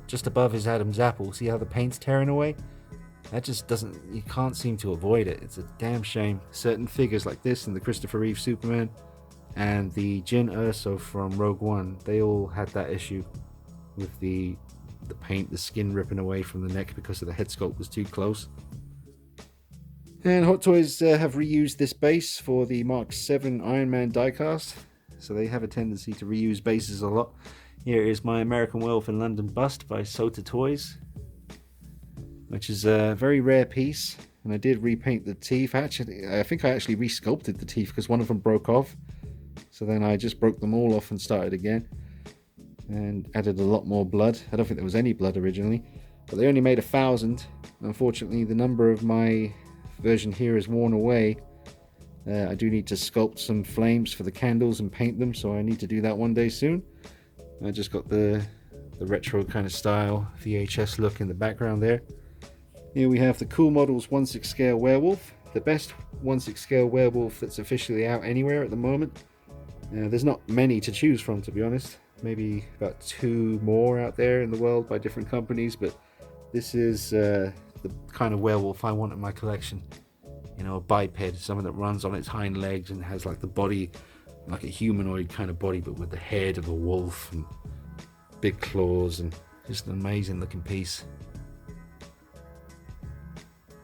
[SPEAKER 1] just above his Adam's apple, see how the paint's tearing away? That just doesn't, you can't seem to avoid it. It's a damn shame. Certain figures like this and the Christopher Reeve Superman and the Jyn Erso from Rogue One, they all had that issue with the paint, the skin ripping away from the neck because of the head sculpt was too close. And Hot Toys have reused this base for the Mark 7 Iron Man diecast, so they have a tendency to reuse bases a lot. Here is my American Werewolf in London bust by Sota Toys, which is a very rare piece, and I did repaint the teeth. Actually, I think I actually resculpted the teeth because one of them broke off, so then I just broke them all off and started again, and added a lot more blood. I don't think there was any blood originally, but they only made 1,000. Unfortunately, the number of my version here is worn away. I do need to sculpt some flames for the candles and paint them, so I need to do that one day soon. I just got the retro kind of style VHS look in the background there. Here we have the Cool Models 1/6 scale werewolf, the best 1/6 scale werewolf that's officially out anywhere at the moment. There's not many to choose from, to be honest. Maybe about 2 more out there in the world by different companies, but this is the kind of werewolf I want in my collection. You know, a biped, something that runs on its hind legs and has like the body, like a humanoid kind of body, but with the head of a wolf and big claws, and just an amazing looking piece.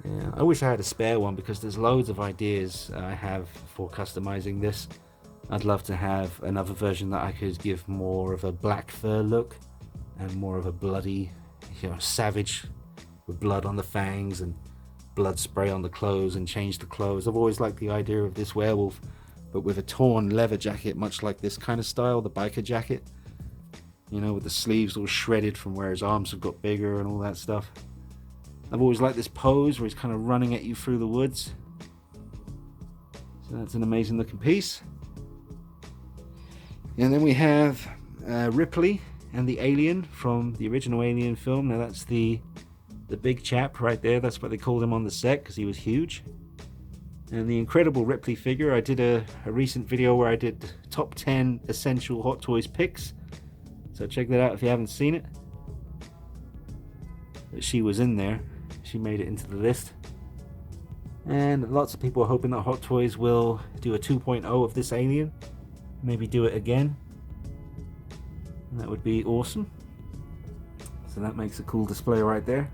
[SPEAKER 1] Yeah, I wish I had a spare one because there's loads of ideas I have for customizing this. I'd love to have another version that I could give more of a black fur look and more of a bloody, savage, with blood on the fangs and blood spray on the clothes, and change the clothes. I've always liked the idea of this werewolf, but with a torn leather jacket, much like this kind of style, the biker jacket, with the sleeves all shredded from where his arms have got bigger and all that stuff. I've always liked this pose where he's kind of running at you through the woods. So that's an amazing looking piece. And then we have Ripley and the Alien from the original Alien film. Now that's the big chap right there. That's what they called him on the set because he was huge. And the incredible Ripley figure. I did a recent video where I did top 10 essential Hot Toys picks. So check that out if you haven't seen it. But she was in there. She made it into the list. And lots of people are hoping that Hot Toys will do a 2.0 of this Alien. Maybe do it again. And that would be awesome. So that makes a cool display right there.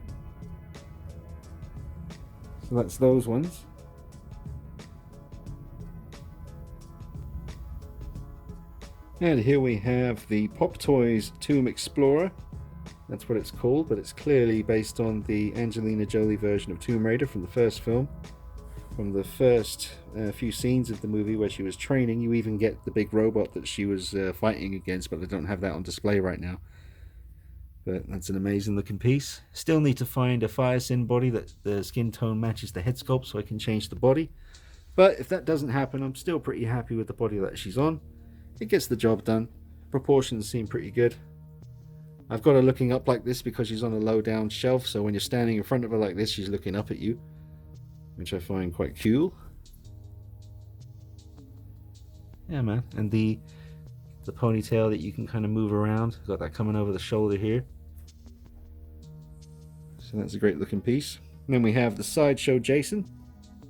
[SPEAKER 1] So that's those ones. And here we have the Pop Toys Tomb Explorer. That's what it's called, but it's clearly based on the Angelina Jolie version of Tomb Raider from the first film. From the first few scenes of the movie where she was training, you even get the big robot that she was fighting against, but they don't have that on display right now. But that's an amazing looking piece. Still need to find a Fire Sin body that the skin tone matches the head sculpt so I can change the body. But if that doesn't happen, I'm still pretty happy with the body that she's on. It gets the job done. Proportions seem pretty good. I've got her looking up like this because she's on a low down shelf, so when you're standing in front of her like this, she's looking up at you, which I find quite cool. Yeah, man. And the ponytail that you can kind of move around. Got that coming over the shoulder here. So that's a great looking piece. And then we have the Sideshow Jason.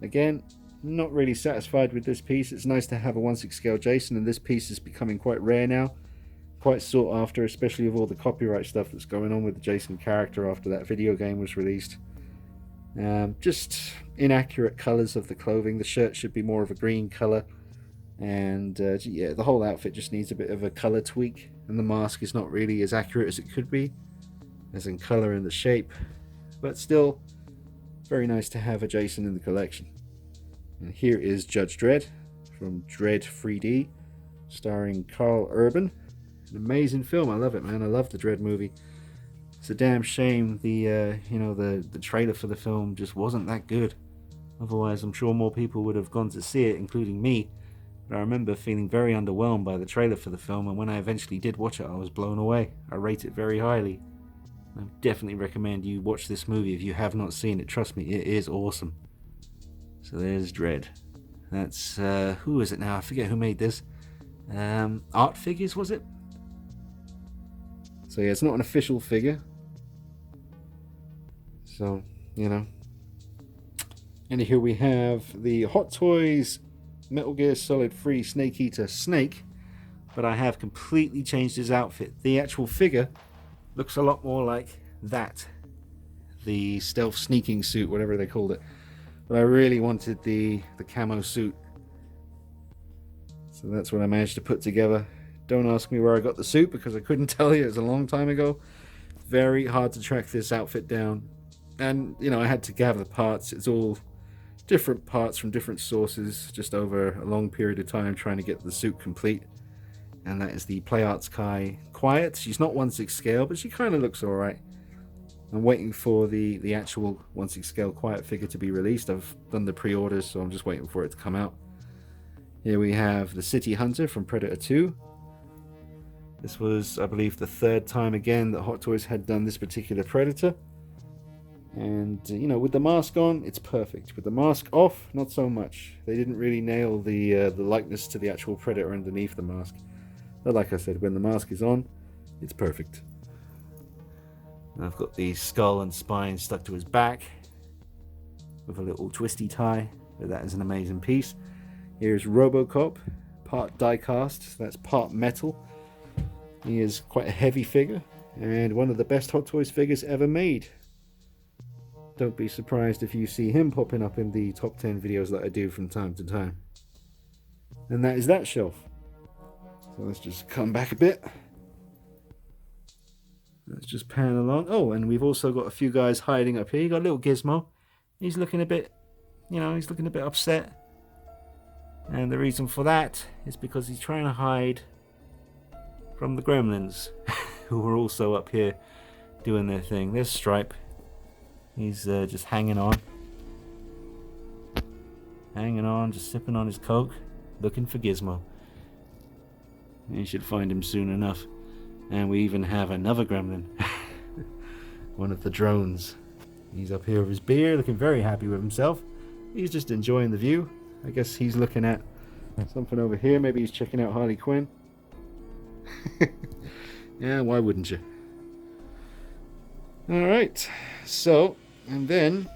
[SPEAKER 1] Again, not really satisfied with this piece. It's nice to have a 1/6 scale Jason, and this piece is becoming quite rare now. Quite sought after, especially with all the copyright stuff that's going on with the Jason character after that video game was released. Just inaccurate colors of the clothing. The shirt should be more of a green color, and yeah, the whole outfit just needs a bit of a color tweak, and the mask is not really as accurate as it could be, as in color and the shape, but still very nice to have a Jason in the collection. And here is Judge Dredd from Dredd 3D, starring Carl Urban. An amazing film. I love it, man. I love the Dredd movie. It's a damn shame the trailer for the film just wasn't that good. Otherwise, I'm sure more people would have gone to see it, including me. But I remember feeling very underwhelmed by the trailer for the film, and when I eventually did watch it, I was blown away. I rate it very highly. I definitely recommend you watch this movie if you have not seen it. Trust me, it is awesome. So there's Dredd. That's, who is it now? I forget who made this. Art Figures, was it? So yeah, it's not an official figure. So, And here we have the Hot Toys Metal Gear Solid 3 Snake Eater Snake. But I have completely changed his outfit. The actual figure looks a lot more like that. The stealth sneaking suit, whatever they called it. But I really wanted the camo suit. So that's what I managed to put together. Don't ask me where I got the suit because I couldn't tell you. It was a long time ago. Very hard to track this outfit down. And, you know, I had to gather the parts. It's all different parts from different sources, just over a long period of time trying to get the suit complete. And that is the Play Arts Kai Quiet. She's not 1/6 scale, but she kind of looks alright. I'm waiting for the actual 1/6 scale Quiet figure to be released. I've done the pre-orders, so I'm just waiting for it to come out. Here we have the City Hunter from Predator 2. This was, I believe, the third time again that Hot Toys had done this particular Predator. And, you know, with the mask on, it's perfect. With the mask off, not so much. They didn't really nail the likeness to the actual Predator underneath the mask. But like I said, when the mask is on, it's perfect. And I've got the skull and spine stuck to his back with a little twisty tie. But that is an amazing piece. Here's Robocop, part die-cast, that's part metal. He is quite a heavy figure, and one of the best Hot Toys figures ever made. Don't be surprised if you see him popping up in the top 10 videos that I do from time to time. And that is that shelf. So let's just come back a bit. Let's just pan along. Oh, and we've also got a few guys hiding up here. You got a little Gizmo. He's looking a bit, you know, he's looking a bit upset. And the reason for that is because he's trying to hide from the gremlins, who are also up here doing their thing. There's Stripe. He's just hanging on. Hanging on, just sipping on his Coke, looking for Gizmo. You should find him soon enough. And we even have another gremlin. One of the drones. He's up here with his beer, looking very happy with himself. He's just enjoying the view. I guess he's looking at something over here. Maybe he's checking out Harley Quinn. Yeah, why wouldn't you? Alright, so, and then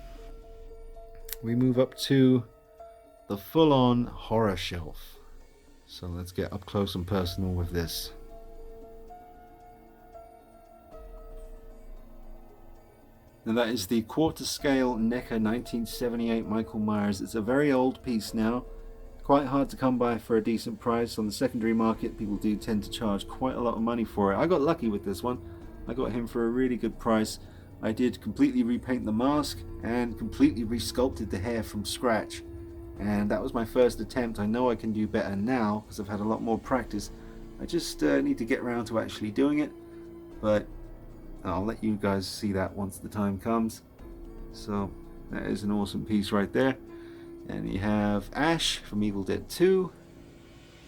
[SPEAKER 1] we move up to the full-on horror shelf. So let's get up close and personal with this. Now that is the quarter-scale Neca 1978 Michael Myers. It's a very old piece now. Quite hard to come by for a decent price. On the secondary market, people do tend to charge quite a lot of money for it. I got lucky with this one. I got him for a really good price. I did completely repaint the mask and completely resculpted the hair from scratch. And that was my first attempt. I know I can do better now because I've had a lot more practice. I just need to get around to actually doing it. But I'll let you guys see that once the time comes. So that is an awesome piece right there. And you have Ash from Evil Dead 2.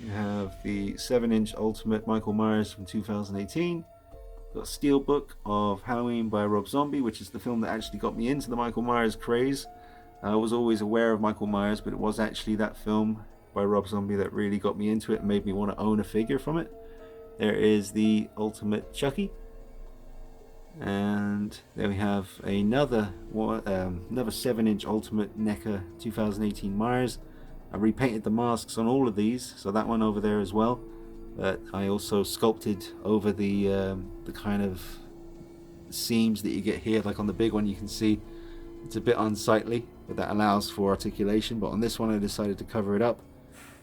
[SPEAKER 1] You have the 7-inch Ultimate Michael Myers from 2018. Got Steelbook of Halloween by Rob Zombie, which is the film that actually got me into the Michael Myers craze. I was always aware of Michael Myers, but it was actually that film by Rob Zombie that really got me into it and made me want to own a figure from it. There is the Ultimate Chucky. And there we have another 7-inch Ultimate Neca 2018 Myers. I repainted the masks on all of these, so that one over there as well. But I also sculpted over the kind of seams that you get here. Like on the big one, you can see it's a bit unsightly, but that allows for articulation. But on this one, I decided to cover it up,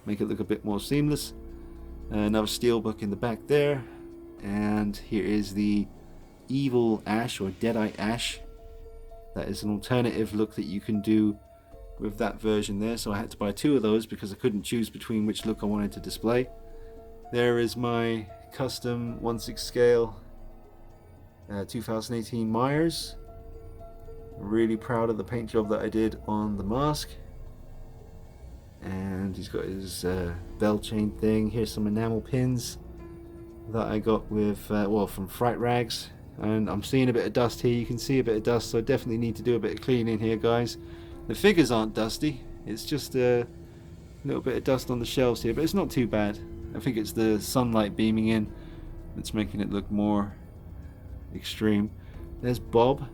[SPEAKER 1] make it look a bit more seamless. Another Steelbook in the back there, and here is the Evil Ash or Deadeye Ash. That is an alternative look that you can do with that version there, so I had to buy two of those because I couldn't choose between which look I wanted to display. There is my custom 1/6 scale 2018 Myers. Really proud of the paint job that I did on the mask. And he's got his bell chain thing. Here's some enamel pins that I got with from Fright Rags. And I'm seeing a bit of dust here. You can see a bit of dust, so I definitely need to do a bit of cleaning here, guys. The figures aren't dusty. It's just a little bit of dust on the shelves here, but it's not too bad. I think it's the sunlight beaming in that's making it look more extreme. There's Bob,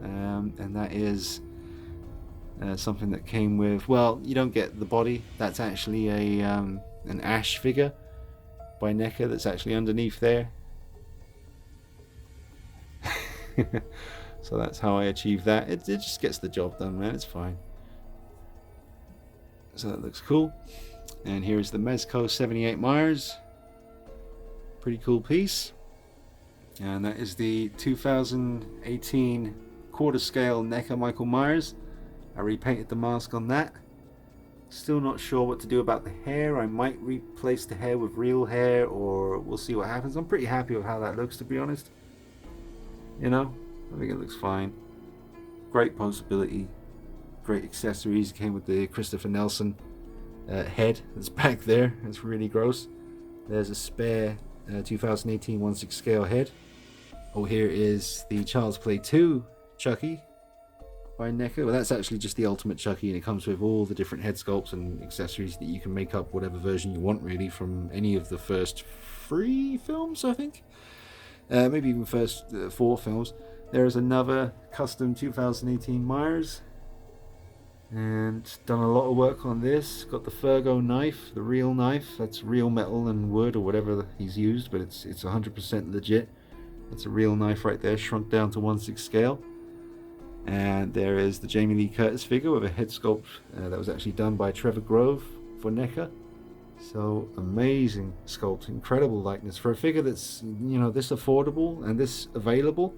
[SPEAKER 1] and that is something that came with, well, you don't get the body. That's actually an Ash figure by Neca that's actually underneath there. So that's how I achieved that. It just gets the job done, man. It's fine. So that looks cool. And here's the Mezco 78 Myers. Pretty cool piece. And that is the 2018 quarter scale Neca Michael Myers. I repainted the mask on that. Still not sure what to do about the hair. I might replace the hair with real hair, or we'll see what happens. I'm pretty happy with how that looks, to be honest. You know, I think it looks fine. Great possibility. Great accessories. Came with the Christopher Nelson head that's back there. That's really gross. There's a spare 2018 1/6 scale head. Oh, here is the Child's Play 2 Chucky by Neca. Well, that's actually just the Ultimate Chucky, and it comes with all the different head sculpts and accessories that you can make up whatever version you want, really, from any of the first 3 films, I think. Maybe even first 4 films. There is another custom 2018 Myers, and done a lot of work on this. Got the Forego knife, the real knife. That's real metal and wood or whatever he's used, but it's 100% legit. That's a real knife right there, shrunk down to 1/6 scale. And there is the Jamie Lee Curtis figure with a head sculpt that was actually done by Trevor Grove for Neca. So amazing sculpt, incredible likeness for a figure that's, you know, this affordable and this available.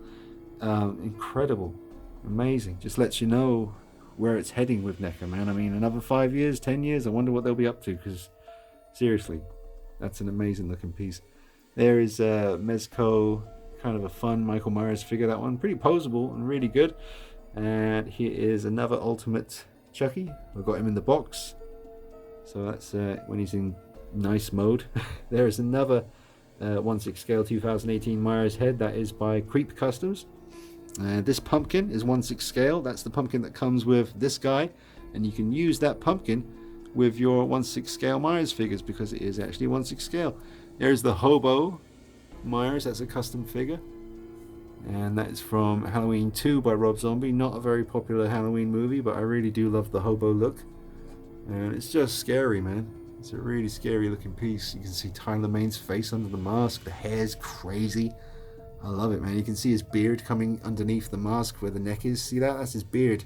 [SPEAKER 1] Incredible, amazing. Just lets you know where it's heading with Neca, man. I mean, another 5 years, 10 years, I wonder what they'll be up to, because seriously, that's an amazing looking piece. There is Mezco, kind of a fun Michael Myers figure, that one. Pretty posable and really good. And here is another Ultimate Chucky. We've got him in the box. So that's when he's in nice mode. There is another 1/6 scale 2018 Myers head. That is by Creep Customs. This pumpkin is 1/6 scale. That's the pumpkin that comes with this guy. And you can use that pumpkin with your 1/6 scale Myers figures, because it is actually 1/6 scale. There's the Hobo Myers. That's a custom figure. And that is from Halloween 2 by Rob Zombie. Not a very popular Halloween movie, but I really do love the hobo look. And it's just scary, man. It's a really scary looking piece. You can see Tyler Maine's face under the mask. The hair's crazy. I love it, man. You can see his beard coming underneath the mask where the neck is. See that? That's his beard.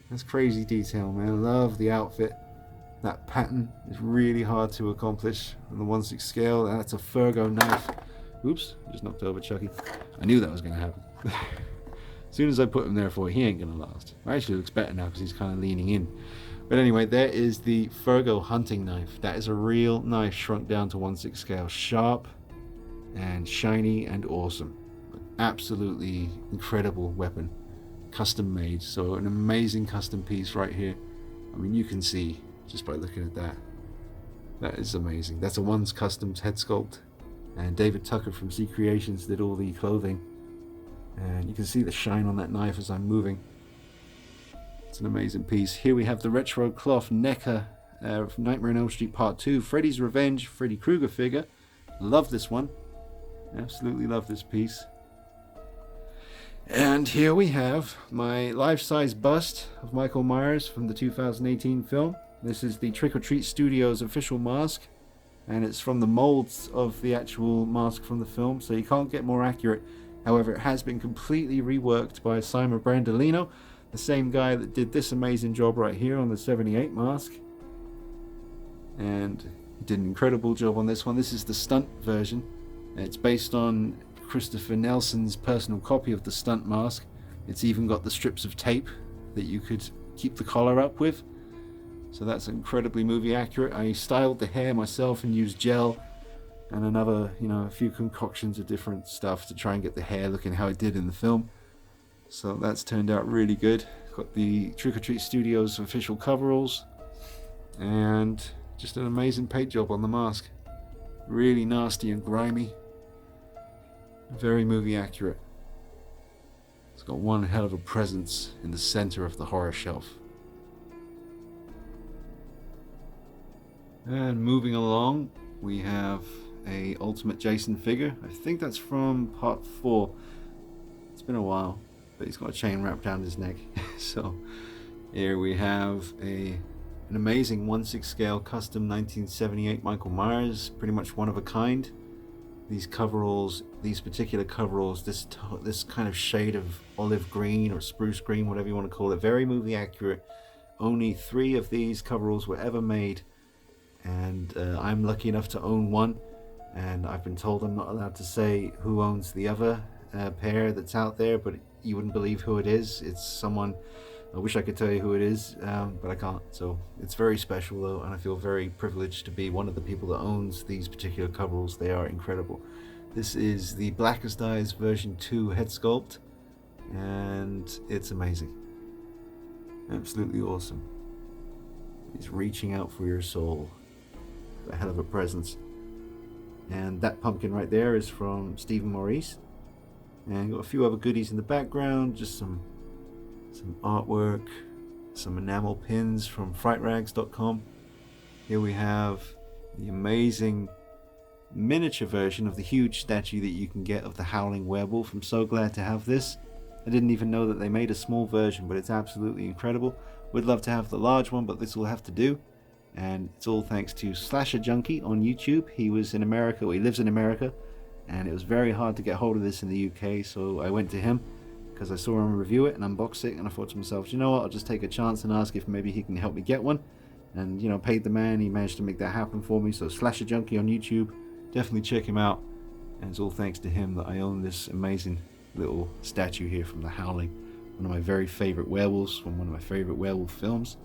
[SPEAKER 1] That's crazy detail, man. I love the outfit. That pattern is really hard to accomplish on the 1/6 scale. That's a Forego knife. Oops, just knocked over Chucky. I knew that was going to happen. As soon as I put him there for it, he ain't going to last. Actually, looks better now because he's kind of leaning in. But anyway, there is the Forego hunting knife. That is a real knife shrunk down to 1/6 scale. Sharp and shiny and awesome. Absolutely incredible weapon. Custom made. So an amazing custom piece right here. I mean, you can see just by looking at that. That is amazing. That's a One's Customs head sculpt. And David Tucker from C Creations did all the clothing. And you can see the shine on that knife as I'm moving. It's an amazing piece. Here we have the retro cloth Neca from Nightmare on Elm Street Part 2. Freddy's Revenge Freddy Krueger figure. Love this one. Absolutely love this piece. And here we have my life-size bust of Michael Myers from the 2018 film. This is the Trick or Treat Studios official mask. And it's from the molds of the actual mask from the film, so you can't get more accurate. However, it has been completely reworked by Simon Brandolino, the same guy that did this amazing job right here on the 78 mask. And he did an incredible job on this one. This is the stunt version. It's based on Christopher Nelson's personal copy of the stunt mask. It's even got the strips of tape that you could keep the collar up with. So that's incredibly movie accurate. I styled the hair myself and used gel and another, a few concoctions of different stuff to try and get the hair looking how it did in the film. So that's turned out really good. Got the Trick or Treat Studios official coveralls and just an amazing paint job on the mask. Really nasty and grimy. Very movie accurate. It's got one hell of a presence in the center of the horror shelf. And moving along, we have a Ultimate Jason figure. I think that's from part 4. It's been a while, but he's got a chain wrapped around his neck. So here we have an amazing 1/6 scale custom 1978 Michael Myers, pretty much one of a kind. These coveralls, these particular coveralls, this kind of shade of olive green or spruce green, whatever you want to call it, very movie accurate. only 3 of these coveralls were ever made, and I'm lucky enough to own one, and I've been told I'm not allowed to say who owns the other pair that's out there, but you wouldn't believe who it is. It's someone, I wish I could tell you who it is, but I can't. So it's very special though, and I feel very privileged to be one of the people that owns these particular coveralls. They are incredible. This is the Blackest Eyes version 2 head sculpt, and it's amazing. Absolutely awesome. He's reaching out for your soul. A hell of a presence. And that pumpkin right there is from Stephen Maurice. And got a few other goodies in the background, just some artwork, some enamel pins from frightrags.com. Here we have the amazing miniature version of the huge statue that you can get of the Howling Werewolf. I'm so glad to have this. I didn't even know that they made a small version, but it's absolutely incredible. Would love to have the large one, but this will have to do. And it's all thanks to Slasher Junkie on YouTube. He was in America, or he lives in America, and it was very hard to get hold of this in the UK, so I went to him because I saw him review it and unbox it, and I thought to myself, you know what, I'll just take a chance and ask if maybe he can help me get one. And, you know, paid the man. He managed to make that happen for me. So Slasher Junkie on YouTube, definitely check him out. And it's all thanks to him that I own this amazing little statue here from the Howling, one of my very favorite werewolves from one of my favorite werewolf films.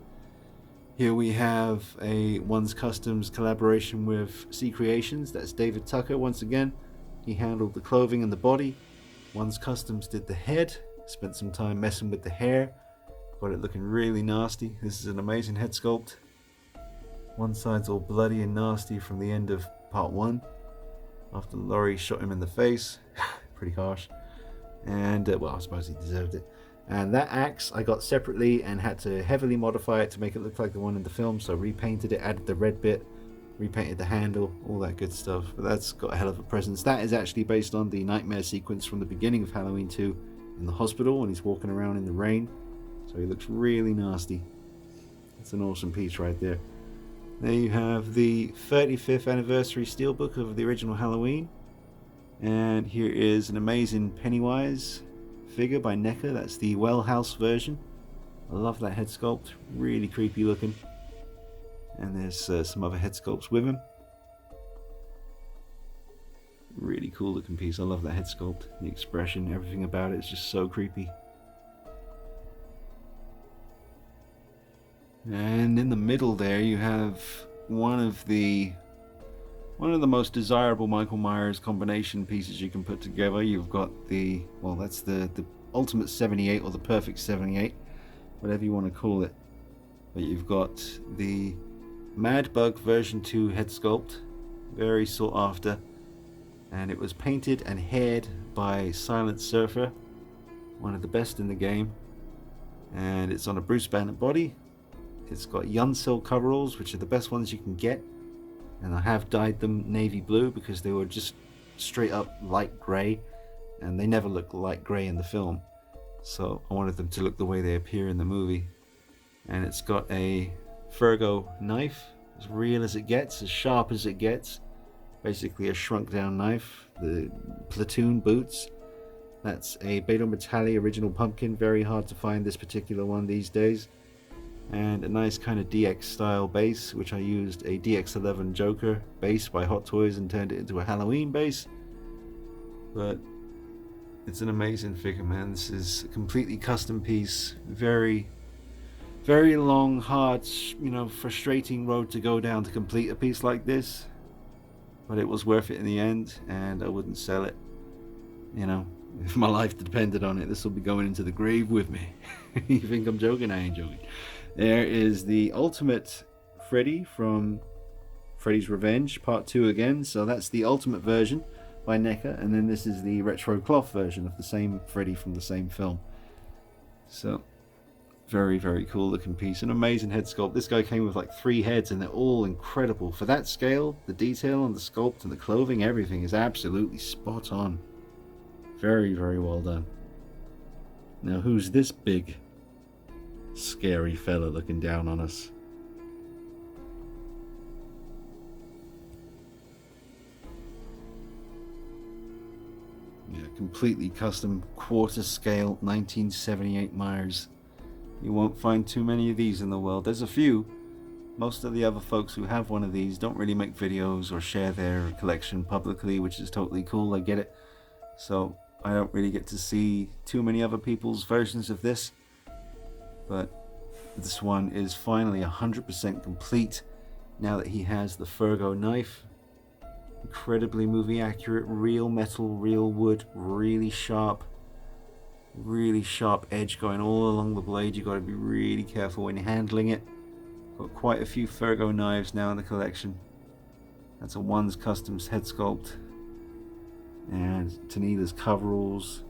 [SPEAKER 1] Here we have a One's Customs collaboration with C Creations. That's David Tucker once again. He handled the clothing and the body. One's Customs did the head. Spent some time messing with the hair. Got it looking really nasty. This is an amazing head sculpt. One side's all bloody and nasty from the end of part 1, after Laurie shot him in the face. Pretty harsh. And, well, I suppose he deserved it. And that axe I got separately and had to heavily modify it to make it look like the one in the film. So repainted it, added the red bit, repainted the handle, all that good stuff. But that's got a hell of a presence. That is actually based on the nightmare sequence from the beginning of Halloween 2 in the hospital when he's walking around in the rain. So he looks really nasty. It's an awesome piece right there. There you have the 35th anniversary steelbook of the original Halloween. And here is an amazing Pennywise figure by Neca. That's the Well House version. I love that head sculpt. Really creepy looking. And there's some other head sculpts with him. Really cool looking piece. I love that head sculpt. The expression, everything about it is just so creepy. And in the middle there you have one of the most desirable Michael Myers combination pieces you can put together. You've got the, well, that's the Ultimate 78 or the Perfect 78, whatever you want to call it. But you've got the Mad Bug version 2 head sculpt, very sought after, and it was painted and haired by Silent Surfer, one of the best in the game. And it's on a Bruce Banner body. It's got Yunsil coveralls, which are the best ones you can get, and I have dyed them navy blue because they were just straight up light grey, and they never look light grey in the film, so I wanted them to look the way they appear in the movie. And it's got a Forego knife, as real as it gets, as sharp as it gets, basically a shrunk down knife. The platoon boots, that's a Beto Metalli original pumpkin, very hard to find this particular one these days. And a nice kind of DX style base, which I used a Dx11 Joker base by Hot Toys and turned it into a Halloween base. But it's an amazing figure, man. This is a completely custom piece. Very, very long, hard, frustrating road to go down to complete a piece like this. But it was worth it in the end, and I wouldn't sell it. If my life depended on it, this will be going into the grave with me. You think I'm joking? I ain't joking. There is the Ultimate Freddy from Freddy's Revenge Part 2 again. So that's the Ultimate version by Neca, and then this is the retro cloth version of the same Freddy from the same film. So very, very cool looking piece. An amazing head sculpt. This guy came with like 3 heads, and they're all incredible. For that scale, the detail on the sculpt and the clothing, everything is absolutely spot on. Very, very well done. Now, who's this big, scary fella looking down on us? Yeah, completely custom quarter scale 1978 Myers. You won't find too many of these in the world. There's a few. Most of the other folks who have one of these don't really make videos or share their collection publicly, which is totally cool. I get it. So I don't really get to see too many other people's versions of this. But this one is finally 100% complete now that he has the Forego knife. Incredibly movie accurate, real metal, real wood, really sharp edge going all along the blade. You got to be really careful when you're handling it. Got quite a few Forego knives now in the collection. That's a One's Customs head sculpt, and Tanila's coveralls,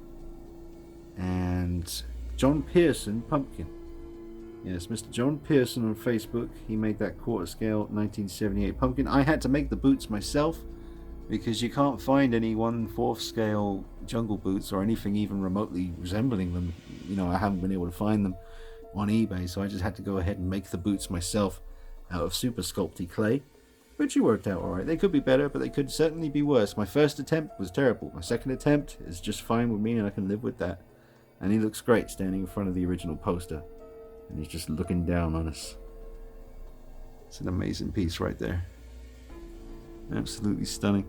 [SPEAKER 1] and John Pearson pumpkin. Yes, Mr. John Pearson on Facebook. He made that quarter scale 1978 pumpkin. I had to make the boots myself because you can't find any 1/4 scale jungle boots or anything even remotely resembling them. You know, I haven't been able to find them on eBay, so I just had to go ahead and make the boots myself out of super sculpty clay, which worked out alright. They could be better, but they could certainly be worse. My first attempt was terrible. My second attempt is just fine with me, and I can live with that. And he looks great standing in front of the original poster, and he's just looking down on us. It's an amazing piece right there. Absolutely stunning.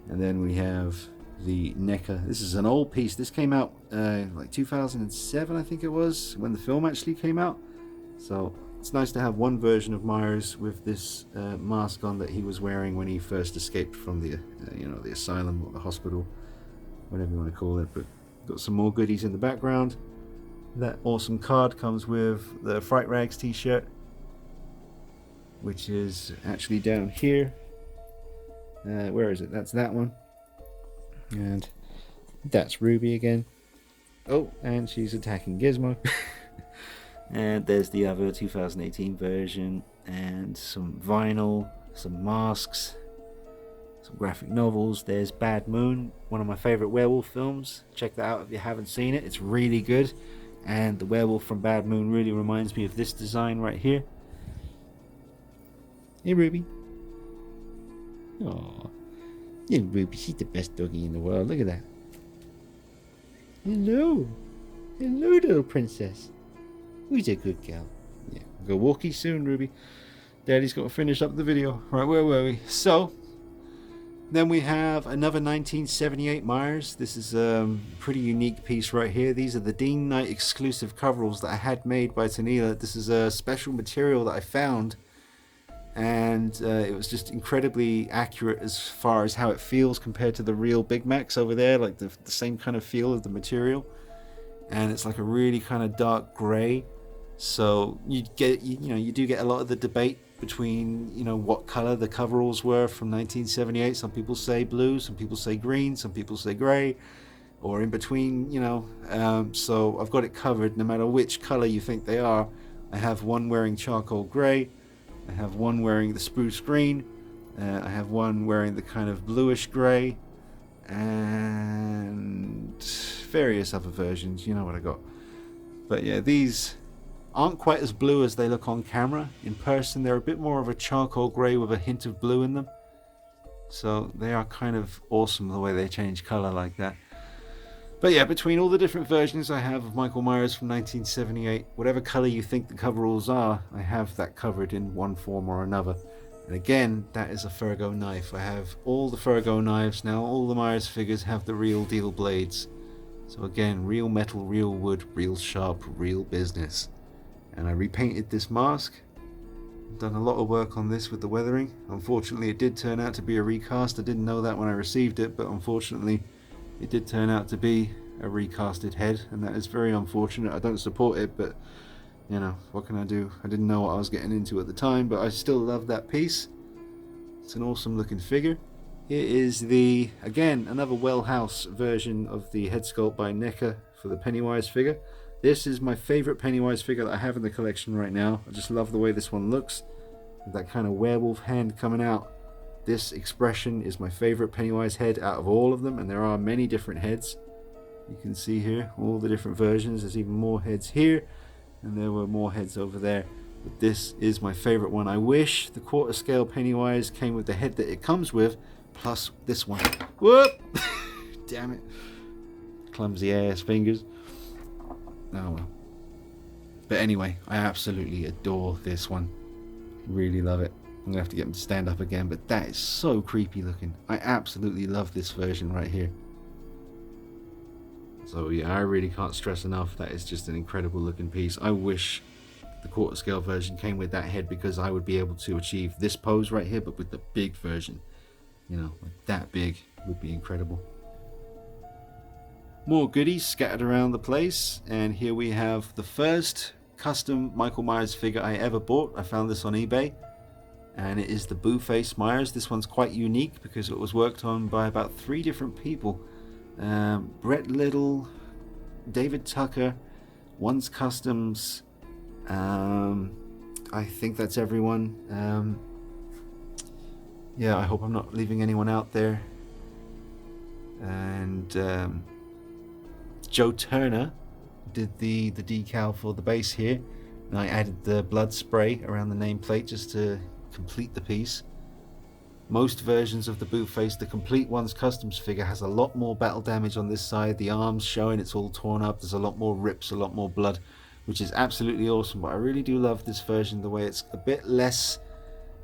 [SPEAKER 1] And then we have the Neca. This is an old piece. This came out like 2007, I think it was, when the film actually came out. So it's nice to have one version of Myers with this mask on that he was wearing when he first escaped from the the asylum or the hospital, whatever you want to call it. But got some more goodies in the background. That awesome card comes with the Fright Rags t-shirt, which is actually down here. Where is it? That's that one. And that's Ruby again. Oh, and she's attacking Gizmo. And there's the other 2018 version, and some vinyl, some masks, some graphic novels. There's Bad Moon, one of my favorite werewolf films. Check that out if you haven't seen it. It's really good. And the werewolf from Bad Moon really reminds me of this design right here. Hey, Ruby. Aww. Yeah, Ruby, she's the best doggy in the world. Look at that. Hello. Hello, little princess. Who's a good girl? Yeah, go walkie soon, Ruby. Daddy's got to finish up the video. Right, where were we? So, then we have another 1978 Myers. This is a pretty unique piece right here. These are the Dean Knight exclusive coveralls that I had made by Tanila. This is a special material that I found, and it was just incredibly accurate as far as how it feels compared to the real Big Macs over there, like the same kind of feel of the material. And it's like a really kind of dark gray. So you do get a lot of the debate between what color the coveralls were from 1978. Some people say blue, some people say green, some people say gray, or in between. So I've got it covered no matter which color you think they are. I have one wearing charcoal gray, I have one wearing the spruce green, I have one wearing the kind of bluish gray, and various other versions. You know what I got. But yeah, these aren't quite as blue as they look on camera. In person, they're a bit more of a charcoal grey with a hint of blue in them. So they are kind of awesome the way they change colour like that. But yeah, between all the different versions I have of Michael Myers from 1978, whatever colour you think the coveralls are, I have that covered in one form or another. And again, that is a Forego knife. I have all the Forego knives now. All the Myers figures have the real deal blades. So again, real metal, real wood, real sharp, real business. And I repainted this mask. Done a lot of work on this with the weathering. Unfortunately, it did turn out to be a recast. I didn't know that when I received it, but unfortunately it did turn out to be a recasted head, and that is very unfortunate. I don't support it, but what can I do? I didn't know what I was getting into at the time, but I still love that piece. It's an awesome looking figure. Here is again, another Wellhouse version of the head sculpt by Neca for the Pennywise figure. This is my favorite Pennywise figure that I have in the collection right now. I just love the way this one looks, with that kind of werewolf hand coming out. This expression is my favorite Pennywise head out of all of them, and there are many different heads. You can see here all the different versions. There's even more heads here, and there were more heads over there. But this is my favorite one. I wish the quarter scale Pennywise came with the head that it comes with, plus this one. Whoop! Damn it. Clumsy ass fingers. Oh well. But anyway, I absolutely adore this one. Really love it. I'm gonna have to get him to stand up again, but that is so creepy looking. I absolutely love this version right here. So yeah, I really can't stress enough, that is just an incredible looking piece. I wish the quarter scale version came with that head, because I would be able to achieve this pose right here, but with the big version. You know, like that big would be incredible. More goodies scattered around the place, and here we have the first custom Michael Myers figure I ever bought. I found this on eBay, and it is the Boo-Face Myers. This one's quite unique because it was worked on by about 3 different people. Brett Little, David Tucker, One's Customs, I think that's everyone. Yeah, I hope I'm not leaving anyone out there. And Joe Turner did the decal for the base here, and I added the blood spray around the nameplate just to complete the piece. Most versions of the Boo-Face, the complete One's Customs figure, has a lot more battle damage on this side. The arm's showing, it's all torn up, there's a lot more rips, a lot more blood, which is absolutely awesome. But I really do love this version, the way it's a bit less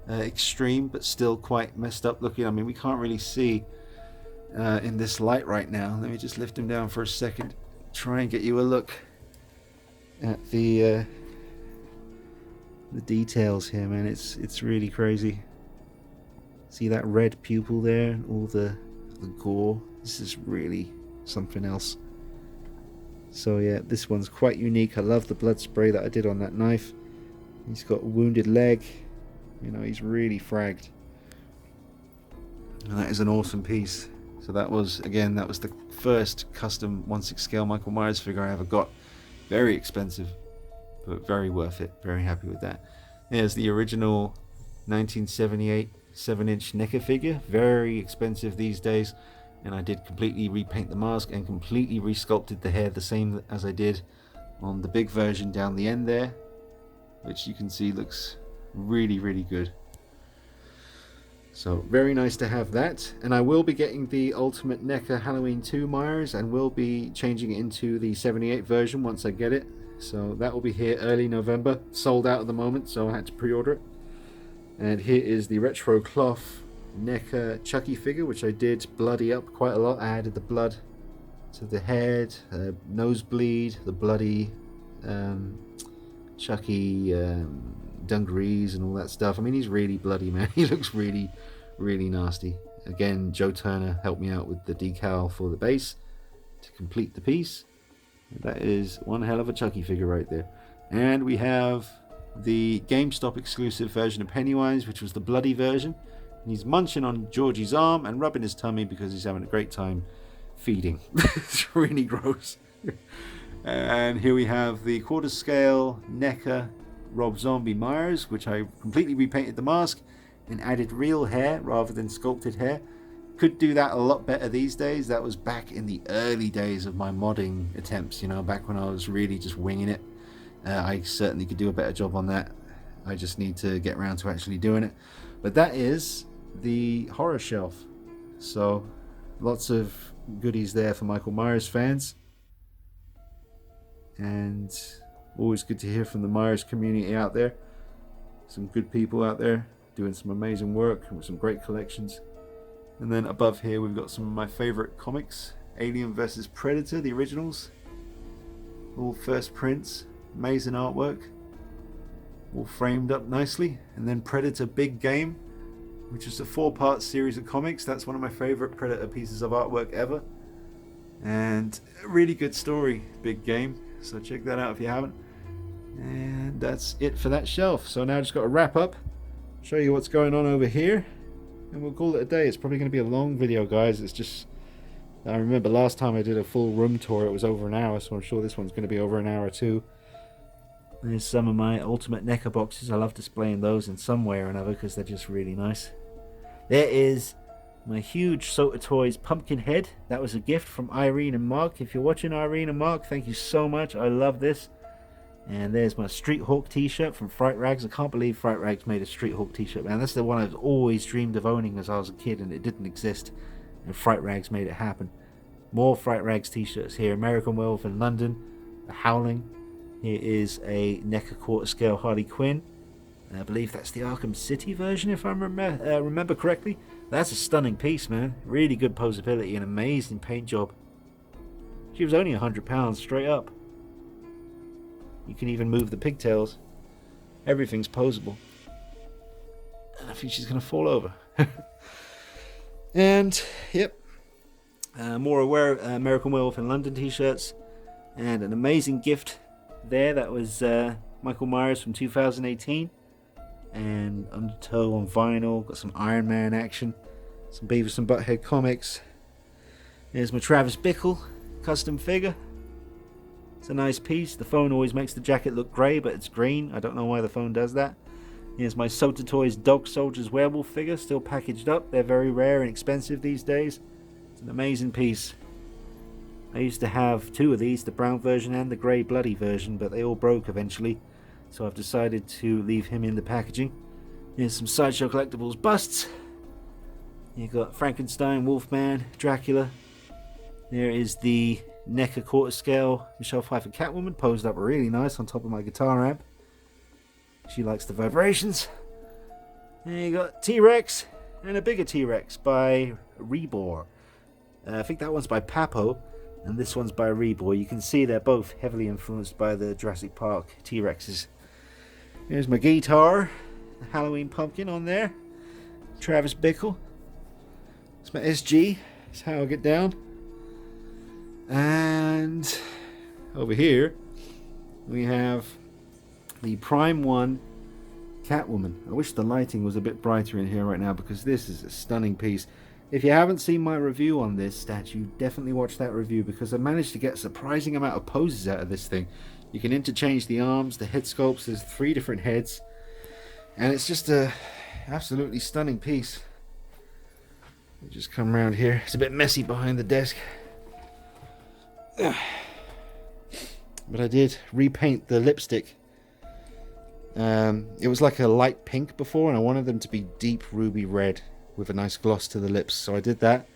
[SPEAKER 1] extreme, but still quite messed up looking. I mean, we can't really see in this light right now. Let me just lift him down for a second, try and get you a look at the details here, man. It's really crazy. See that red pupil there and all the gore? This is really something else. So yeah, this one's quite unique. I love the blood spray that I did on that knife. He's got a wounded leg. You know, he's really fragged. And that is an awesome piece. So that was, again, that was the first custom 1/6 scale Michael Myers figure I ever got. Very expensive, but very worth it. Very happy with that. There's the original 1978 7-inch Neca figure. Very expensive these days. And I did completely repaint the mask and completely resculpted the hair, the same as I did on the big version down the end there, which you can see looks really, really good. So very nice to have that. And I will be getting the Ultimate Neca Halloween 2 Myers, and will be changing it into the 78 version once I get it. So that will be here early November. Sold out at the moment, so I had to pre-order it. And here is the retro cloth Neca Chucky figure, which I did bloody up quite a lot. I added the blood to the head, nosebleed, the bloody Chucky dungarees and all that stuff. I mean, he's really bloody, man. He looks really, really nasty. Again, Joe Turner helped me out with the decal for the base to complete the piece. That is one hell of a Chucky figure right there. And we have the GameStop exclusive version of Pennywise, which was the bloody version. And he's munching on Georgie's arm and rubbing his tummy because he's having a great time feeding. It's really gross. And here we have the quarter scale Neca Rob Zombie Myers, which I completely repainted the mask and added real hair rather than sculpted hair. Could do that a lot better these days. That was back in the early days of my modding attempts, you know, back when I was really just winging it. I certainly could do a better job on that. I just need to get around to actually doing it. But that is the horror shelf. So lots of goodies there for Michael Myers fans. And always good to hear from the Myers community out there. Some good people out there doing some amazing work with some great collections. And then above here we've got some of my favorite comics. Alien vs Predator, the originals. All first prints. Amazing artwork, all framed up nicely. And then Predator Big Game, which is a 4-part series of comics. That's one of my favorite Predator pieces of artwork ever, and a really good story, Big Game, so check that out if you haven't. And that's it for that shelf. So now I just got to wrap up, show you what's going on over here, and we'll call it a day. It's probably going to be a long video, guys. It's just, I remember last time I did a full room tour, it was over an hour, so I'm sure this one's going to be over an hour too. There's some of my Ultimate Neca boxes. I love displaying those in some way or another because they're just really nice. There is my huge Sota Toys pumpkin head. That was a gift from Irene and Mark. If you're watching, Irene and Mark, thank you so much. I love this. And there's my Street Hawk t-shirt from Fright Rags. I can't believe Fright Rags made a Street Hawk t-shirt, man. That's the one I've always dreamed of owning as I was a kid, and it didn't exist. And Fright Rags made it happen. More Fright Rags t-shirts here. American Werewolf in London. The Howling. Here is a Neca quarter scale Harley Quinn. I believe that's the Arkham City version, if I remember correctly. That's a stunning piece, man. Really good posability and amazing paint job. She was only £100 straight up. You can even move the pigtails. Everything's posable. I think she's going to fall over. And, yep. More American Werewolf in London t-shirts. And an amazing gift there. That was Michael Myers from 2018. And Undertow on vinyl. Got some Iron Man action. Some Beavis and Butthead comics. There's my Travis Bickle custom figure. It's a nice piece. The phone always makes the jacket look grey, but it's green. I don't know why the phone does that. Here's my Sota Toys Dog Soldiers Werewolf figure, still packaged up. They're very rare and expensive these days. It's an amazing piece. I used to have two of these, the brown version and the grey bloody version, but they all broke eventually. So I've decided to leave him in the packaging. Here's some Sideshow Collectibles busts. You've got Frankenstein, Wolfman, Dracula. There is the Neca quarter scale Michelle Pfeiffer Catwoman, posed up really nice on top of my guitar amp. She likes the vibrations. And you got T-Rex and a bigger T-Rex by Rebor. I think that one's by Papo and this one's by Rebor. You can see they're both heavily influenced by the Jurassic Park T-Rexes. Here's my guitar, the Halloween pumpkin on there. Travis Bickle. It's my SG. That's how I get down. And over here we have the Prime 1 Catwoman. I wish the lighting was a bit brighter in here right now because this is a stunning piece. If you haven't seen my review on this statue, definitely watch that review because I managed to get a surprising amount of poses out of this thing. You can interchange the arms, the head sculpts, there's 3 different heads, and it's just a absolutely stunning piece. Just come around here. It's a bit messy behind the desk. But I did repaint the lipstick. It was like a light pink before and I wanted them to be deep ruby red with a nice gloss to the lips, so I did that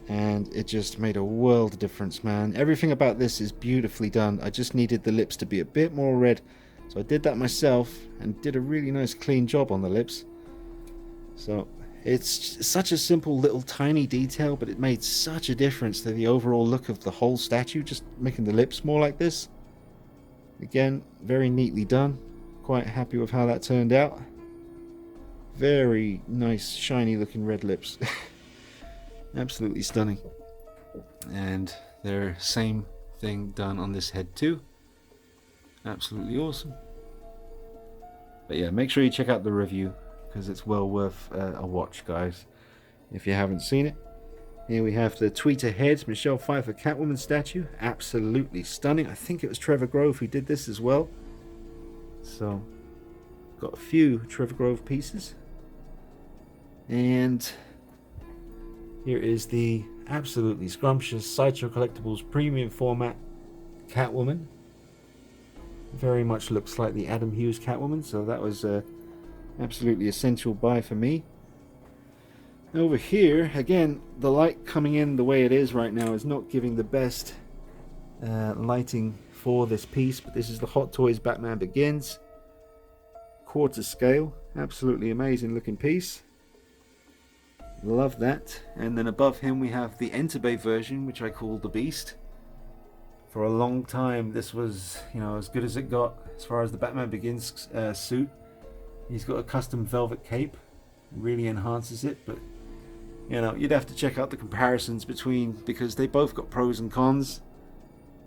[SPEAKER 1] and it just made a world of difference, man. Everything about this is beautifully done. I just needed the lips to be a bit more red, so I did that myself and did a really nice clean job on the lips. So it's such a simple little tiny detail, but it made such a difference to the overall look of the whole statue, just making the lips more like this. Again, very neatly done. Quite happy with how that turned out. Very nice, shiny looking red lips. Absolutely stunning. And their same thing done on this head too. Absolutely awesome. But yeah, make sure you check out the review because it's well worth a watch, guys, if you haven't seen it. Here we have the tweeter head Michelle Pfeiffer Catwoman statue. Absolutely stunning. I think it was Trevor Grove who did this as well. So, got a few Trevor Grove pieces. And here is the absolutely scrumptious Sideshow Collectibles premium format Catwoman. Very much looks like the Adam Hughes Catwoman, so that was absolutely essential buy for me. Over here, again, the light coming in the way it is right now is not giving the best lighting for this piece, but this is the Hot Toys Batman Begins. Quarter scale, absolutely amazing looking piece. Love that. And then above him we have the Enterbay version, which I call the Beast. For a long time this was, as good as it got as far as the Batman Begins suit. He's got a custom velvet cape, really enhances it, but you'd have to check out the comparisons between, because they both got pros and cons.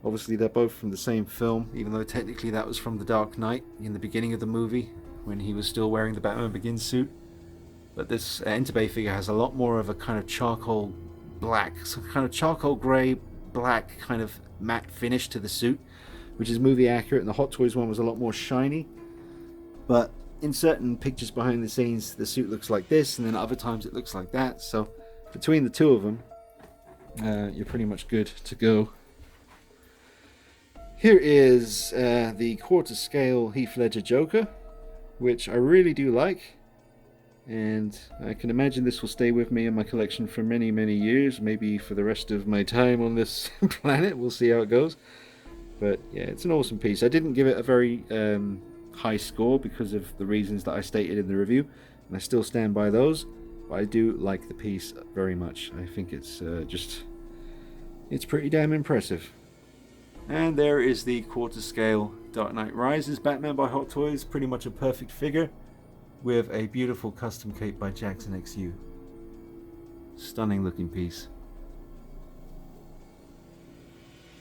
[SPEAKER 1] Obviously they're both from the same film, even though technically that was from The Dark Knight in the beginning of the movie when he was still wearing the Batman Begins suit. But this Enterbay figure has a lot more of a kind of charcoal black, so kind of charcoal grey black kind of matte finish to the suit, which is movie accurate, and the Hot Toys one was a lot more shiny. But in certain pictures behind the scenes the suit looks like this, and then other times it looks like that, so between the two of them you're pretty much good to go. Here is the quarter scale Heath Ledger Joker, which I really do like, and I can imagine this will stay with me in my collection for many years, maybe for the rest of my time on this planet. We'll see how it goes. But yeah, it's an awesome piece. I didn't give it a very high score because of the reasons that I stated in the review, and I still stand by those. But I do like the piece very much. I think it's it's pretty damn impressive. And there is the quarter scale Dark Knight Rises Batman by Hot Toys. Pretty much a perfect figure with a beautiful custom cape by Jackson XU. Stunning looking piece.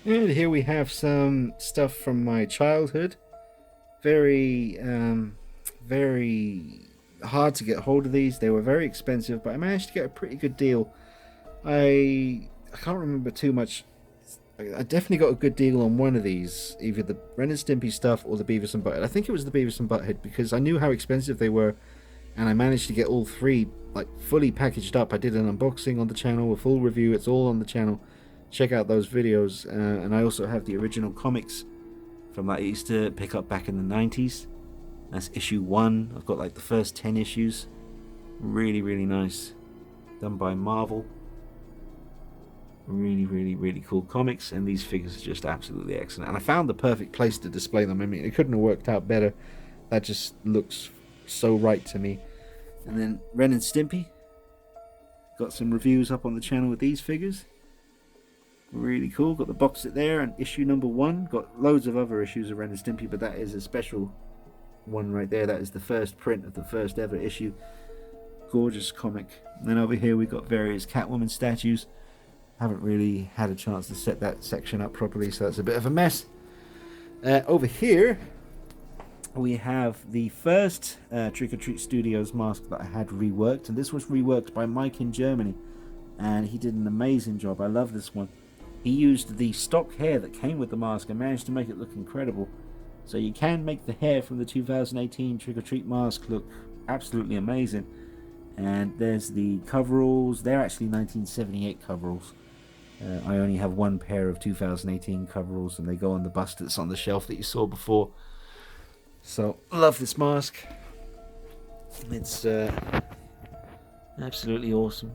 [SPEAKER 1] And here we have some stuff from my childhood. Very hard to get hold of these. They were very expensive, but I managed to get a pretty good deal. I can't remember too much. I definitely got a good deal on one of these, either the Ren and Stimpy stuff or the Beavis and Butthead. I think it was the Beavis and Butthead because I knew how expensive they were, and I managed to get all three like fully packaged up. I did an unboxing on the channel, a full review. It's all on the channel. Check out those videos, and I also have the original comics from that I used to pick up back in the 90s. That's issue 1. I've got like the first 10 issues. Really nice. Done by Marvel. Really cool comics, and these figures are just absolutely excellent. And I found the perfect place to display them. I mean, it couldn't have worked out better. That just looks so right to me. And then Ren and Stimpy. Got some reviews up on the channel with these figures. Really cool. Got the box set there, and issue number 1. Got loads of other issues of Ren and Stimpy, but that is a special one right there. That is the first print of the first ever issue. Gorgeous comic. And then over here we got various Catwoman statues. Haven't really had a chance to set that section up properly, so that's a bit of a mess. Over here we have the first Trick or Treat Studios mask that I had reworked, and this was reworked by Mike in Germany, and he did an amazing job. I love this one. He used the stock hair that came with the mask and managed to make it look incredible. So you can make the hair from the 2018 Trick or Treat mask look absolutely amazing. And there's the coveralls. They're actually 1978 coveralls. I only have one pair of 2018 coveralls, and they go on the bust that's on the shelf that you saw before. So, love this mask. It's absolutely awesome.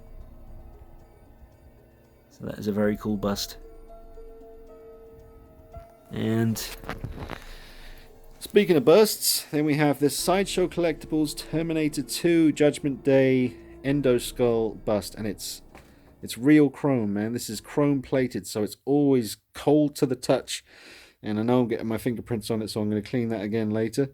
[SPEAKER 1] So that is a very cool bust. And speaking of busts, then we have this Sideshow Collectibles Terminator 2 Judgment Day Endoskull bust, and it's real chrome, man. This is chrome plated, so it's always cold to the touch. And I know I'm getting my fingerprints on it, so I'm going to clean that again later.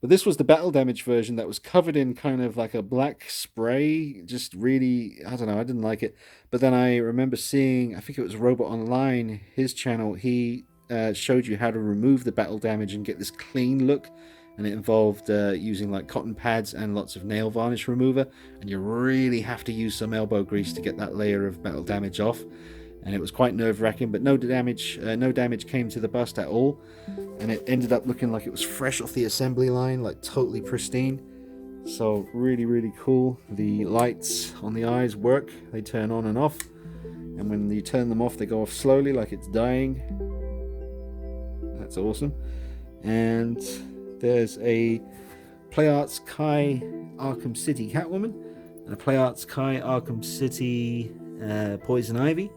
[SPEAKER 1] But this was the battle damage version that was covered in kind of like a black spray. Just really, I don't know, I didn't like it. But then I remember seeing, I think it was Robot Online, his channel, he showed you how to remove the battle damage and get this clean look. And it involved using like cotton pads and lots of nail varnish remover. And you really have to use some elbow grease to get that layer of battle damage off. And it was quite nerve-wracking, but no damage came to the bust at all, and it ended up looking like it was fresh off the assembly line, like totally pristine. So really cool. The lights on the eyes work; they turn on and off, and when you turn them off, they go off slowly, like it's dying. That's awesome. And there's a Play Arts Kai Arkham City Catwoman and a Play Arts Kai Arkham City Poison Ivy.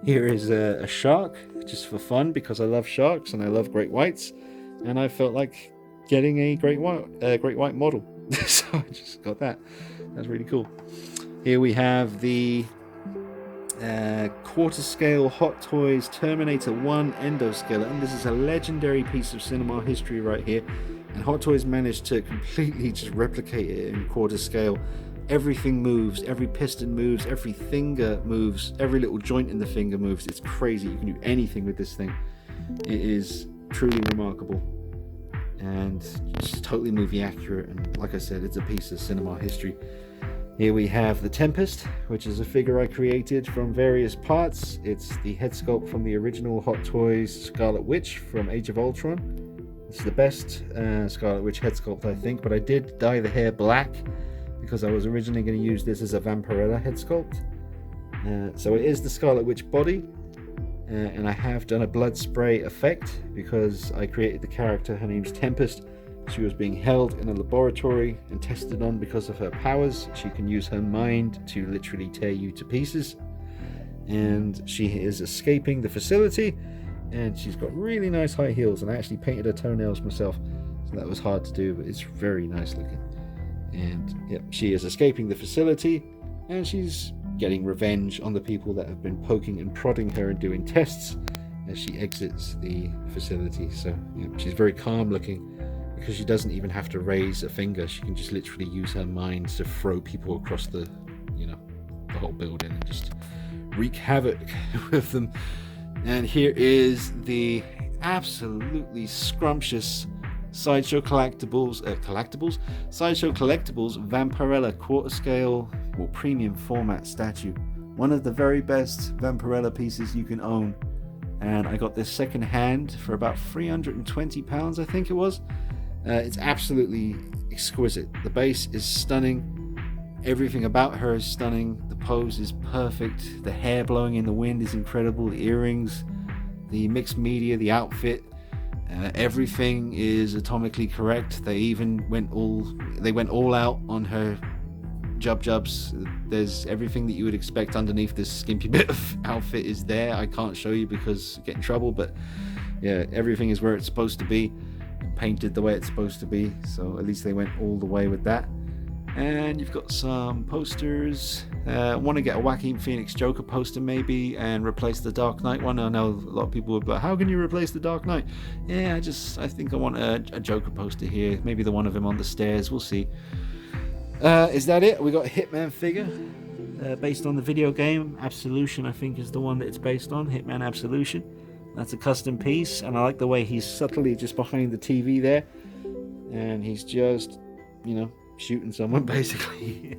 [SPEAKER 1] Here is a shark, just for fun, because I love sharks and I love great whites, and I felt like getting a great white model, so I just got that. That's really cool. Here we have the quarter scale Hot Toys Terminator 1 Endoskeleton. This is a legendary piece of cinema history right here, and Hot Toys managed to completely just replicate it in quarter scale. Everything moves, every piston moves, every finger moves, every little joint in the finger moves. It's crazy. You can do anything with this thing. It is truly remarkable and just totally movie accurate, and like I said, it's a piece of cinema history. Here we have the Tempest, which is a figure I created from various parts. It's the head sculpt from the original Hot Toys Scarlet Witch from Age of Ultron. It's the best Scarlet Witch head sculpt, I think, but I did dye the hair black because I was originally going to use this as a Vampirella head sculpt. So it is the Scarlet Witch body, and I have done a blood spray effect because I created the character. Her name's Tempest. She was being held in a laboratory and tested on because of her powers. She can use her mind to literally tear you to pieces, and she is escaping the facility, and she's got really nice high heels, and I actually painted her toenails myself, so that was hard to do, but it's very nice looking. And yep, she is escaping the facility, and she's getting revenge on the people that have been poking and prodding her and doing tests as she exits the facility. So yep, she's very calm looking, because she doesn't even have to raise a finger. She can just literally use her mind to throw people across the whole building and just wreak havoc with them. And here is the absolutely scrumptious Sideshow Collectibles Vampirella quarter scale or premium format statue. One of the very best Vampirella pieces you can own, and I got this second hand for about £320, I think it was. It's absolutely exquisite. The base is stunning. Everything about her is stunning. The pose is perfect. The hair blowing in the wind is incredible. The earrings, the mixed media, the outfit, everything is atomically correct. They went all out on her jubs. There's everything that you would expect underneath this skimpy bit of outfit is there. I can't show you because I get in trouble, but yeah, everything is where it's supposed to be, painted the way it's supposed to be. So at least they went all the way with that. And you've got some posters. Want to get a Joaquin Phoenix Joker poster maybe and replace the Dark Knight one. I know a lot of people would be like, how can you replace the Dark Knight? Yeah, I think I want a Joker poster here. Maybe the one of him on the stairs. We'll see. Is that it? We got a Hitman figure based on the video game Absolution, I think is the one that it's based on. Hitman Absolution. That's a custom piece, and I like the way he's subtly just behind the TV there, and he's just, shooting someone basically.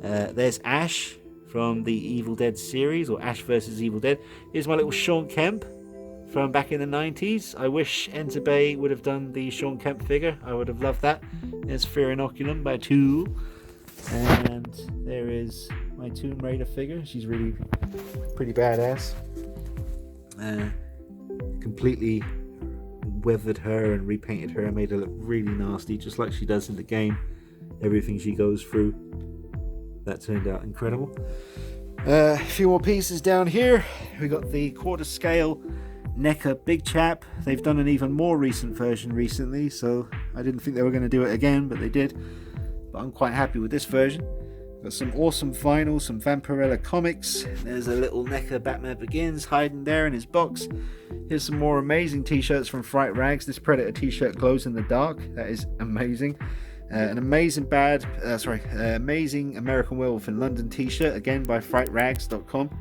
[SPEAKER 1] There's Ash from the Evil Dead series, or Ash vs Evil Dead. Here's my little Sean Kemp from back in the 90s. I wish Enter Bay would have done the Sean Kemp figure. I would have loved that. There's Fear Inoculum by Tool. And there is my Tomb Raider figure. She's really pretty badass. Completely weathered her and repainted her and made her look really nasty, just like she does in the game. Everything she goes through, that turned out incredible. A few more pieces down here. We got the quarter scale Neca Big Chap. They've done an even more recent version recently, so I didn't think they were going to do it again, but they did. But I'm quite happy with this version. Got some awesome vinyl, some Vampirella comics. There's a little Neca Batman Begins hiding there in his box. Here's some more amazing t-shirts from Fright Rags. This Predator t-shirt glows in the dark. That is amazing. An amazing American Werewolf in London t-shirt, again by frightrags.com.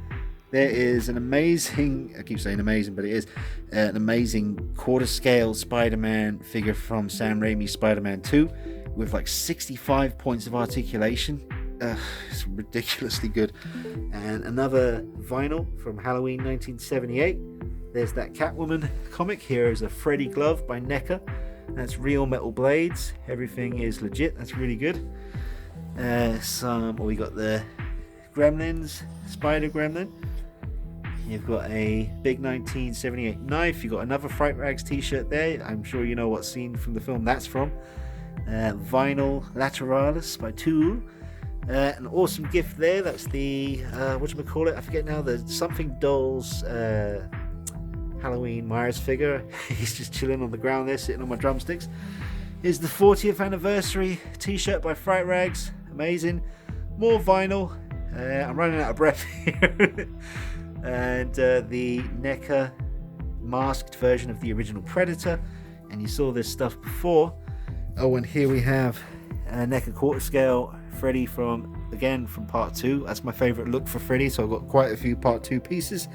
[SPEAKER 1] There is an amazing, I keep saying amazing, but it is an amazing quarter scale Spider-Man figure from Sam Raimi's Spider-Man 2 with like 65 points of articulation. It's ridiculously good. And another vinyl from Halloween 1978. There's that Catwoman comic. Here is a Freddy glove by Neca. That's real metal blades. Everything is legit. That's really good. We got the Gremlins, Spider Gremlin. You've got a big 1978 knife. You've got another Fright Rags t-shirt there. I'm sure you know what scene from the film that's from. Vinyl Lateralis by Tool. An awesome gift there. That's the whatchamacallit, I forget now, the Something Dolls Halloween Myers figure. He's just chilling on the ground there, sitting on my drumsticks. Is the 40th anniversary t-shirt by Fright Rags. Amazing. More vinyl. I'm running out of breath here. And the Neca masked version of the original Predator. And you saw this stuff before. Oh, and here we have a Neca quarter scale Freddy from part 2. That's my favourite look for Freddy, so I've got quite a few part 2 pieces.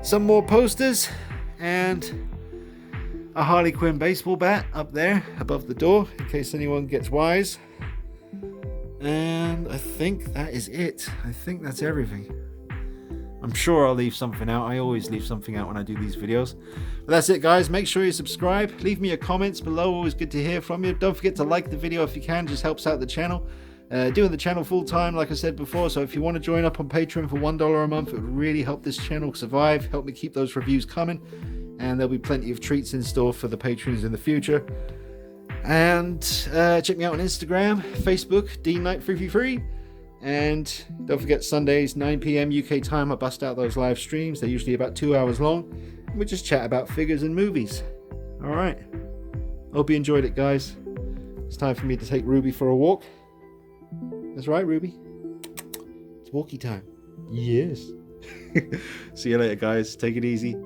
[SPEAKER 1] Some more posters, and a Harley Quinn baseball bat up there above the door, in case anyone gets wise. And I think that is it. I think that's everything. I'm sure I'll leave something out. I always leave something out when I do these videos. But that's it, guys. Make sure you subscribe. Leave me your comments below. Always good to hear from you. Don't forget to like the video if you can. Just helps out the channel. Doing the channel full time, like I said before, so if you want to join up on Patreon for $1 a month, it would really help this channel survive, help me keep those reviews coming, and there'll be plenty of treats in store for the patrons in the future. And check me out on Instagram, Facebook, DKnight333, and don't forget Sundays 9 PM UK time I bust out those live streams. They're usually about 2 hours long, We just chat about figures and movies. Alright. Hope you enjoyed it, guys. It's time for me to take Ruby for a walk. That's right, Ruby. It's walkie time. Yes. See you later, guys. Take it easy.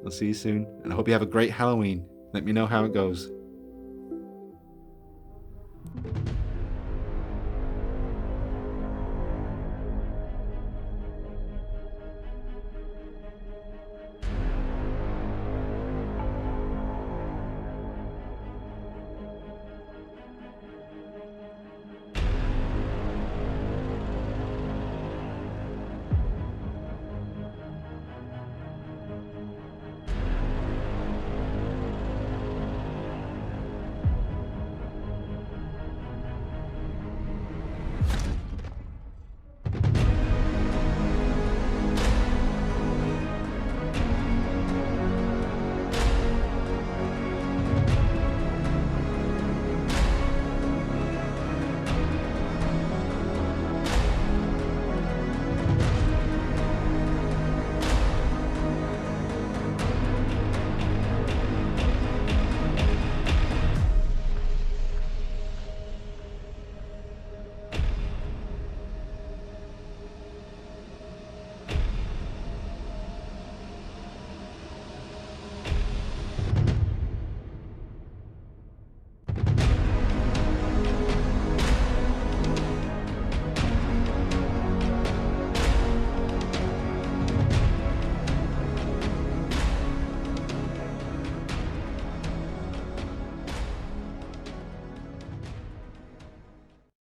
[SPEAKER 1] I'll see you soon. And I hope you have a great Halloween. Let me know how it goes.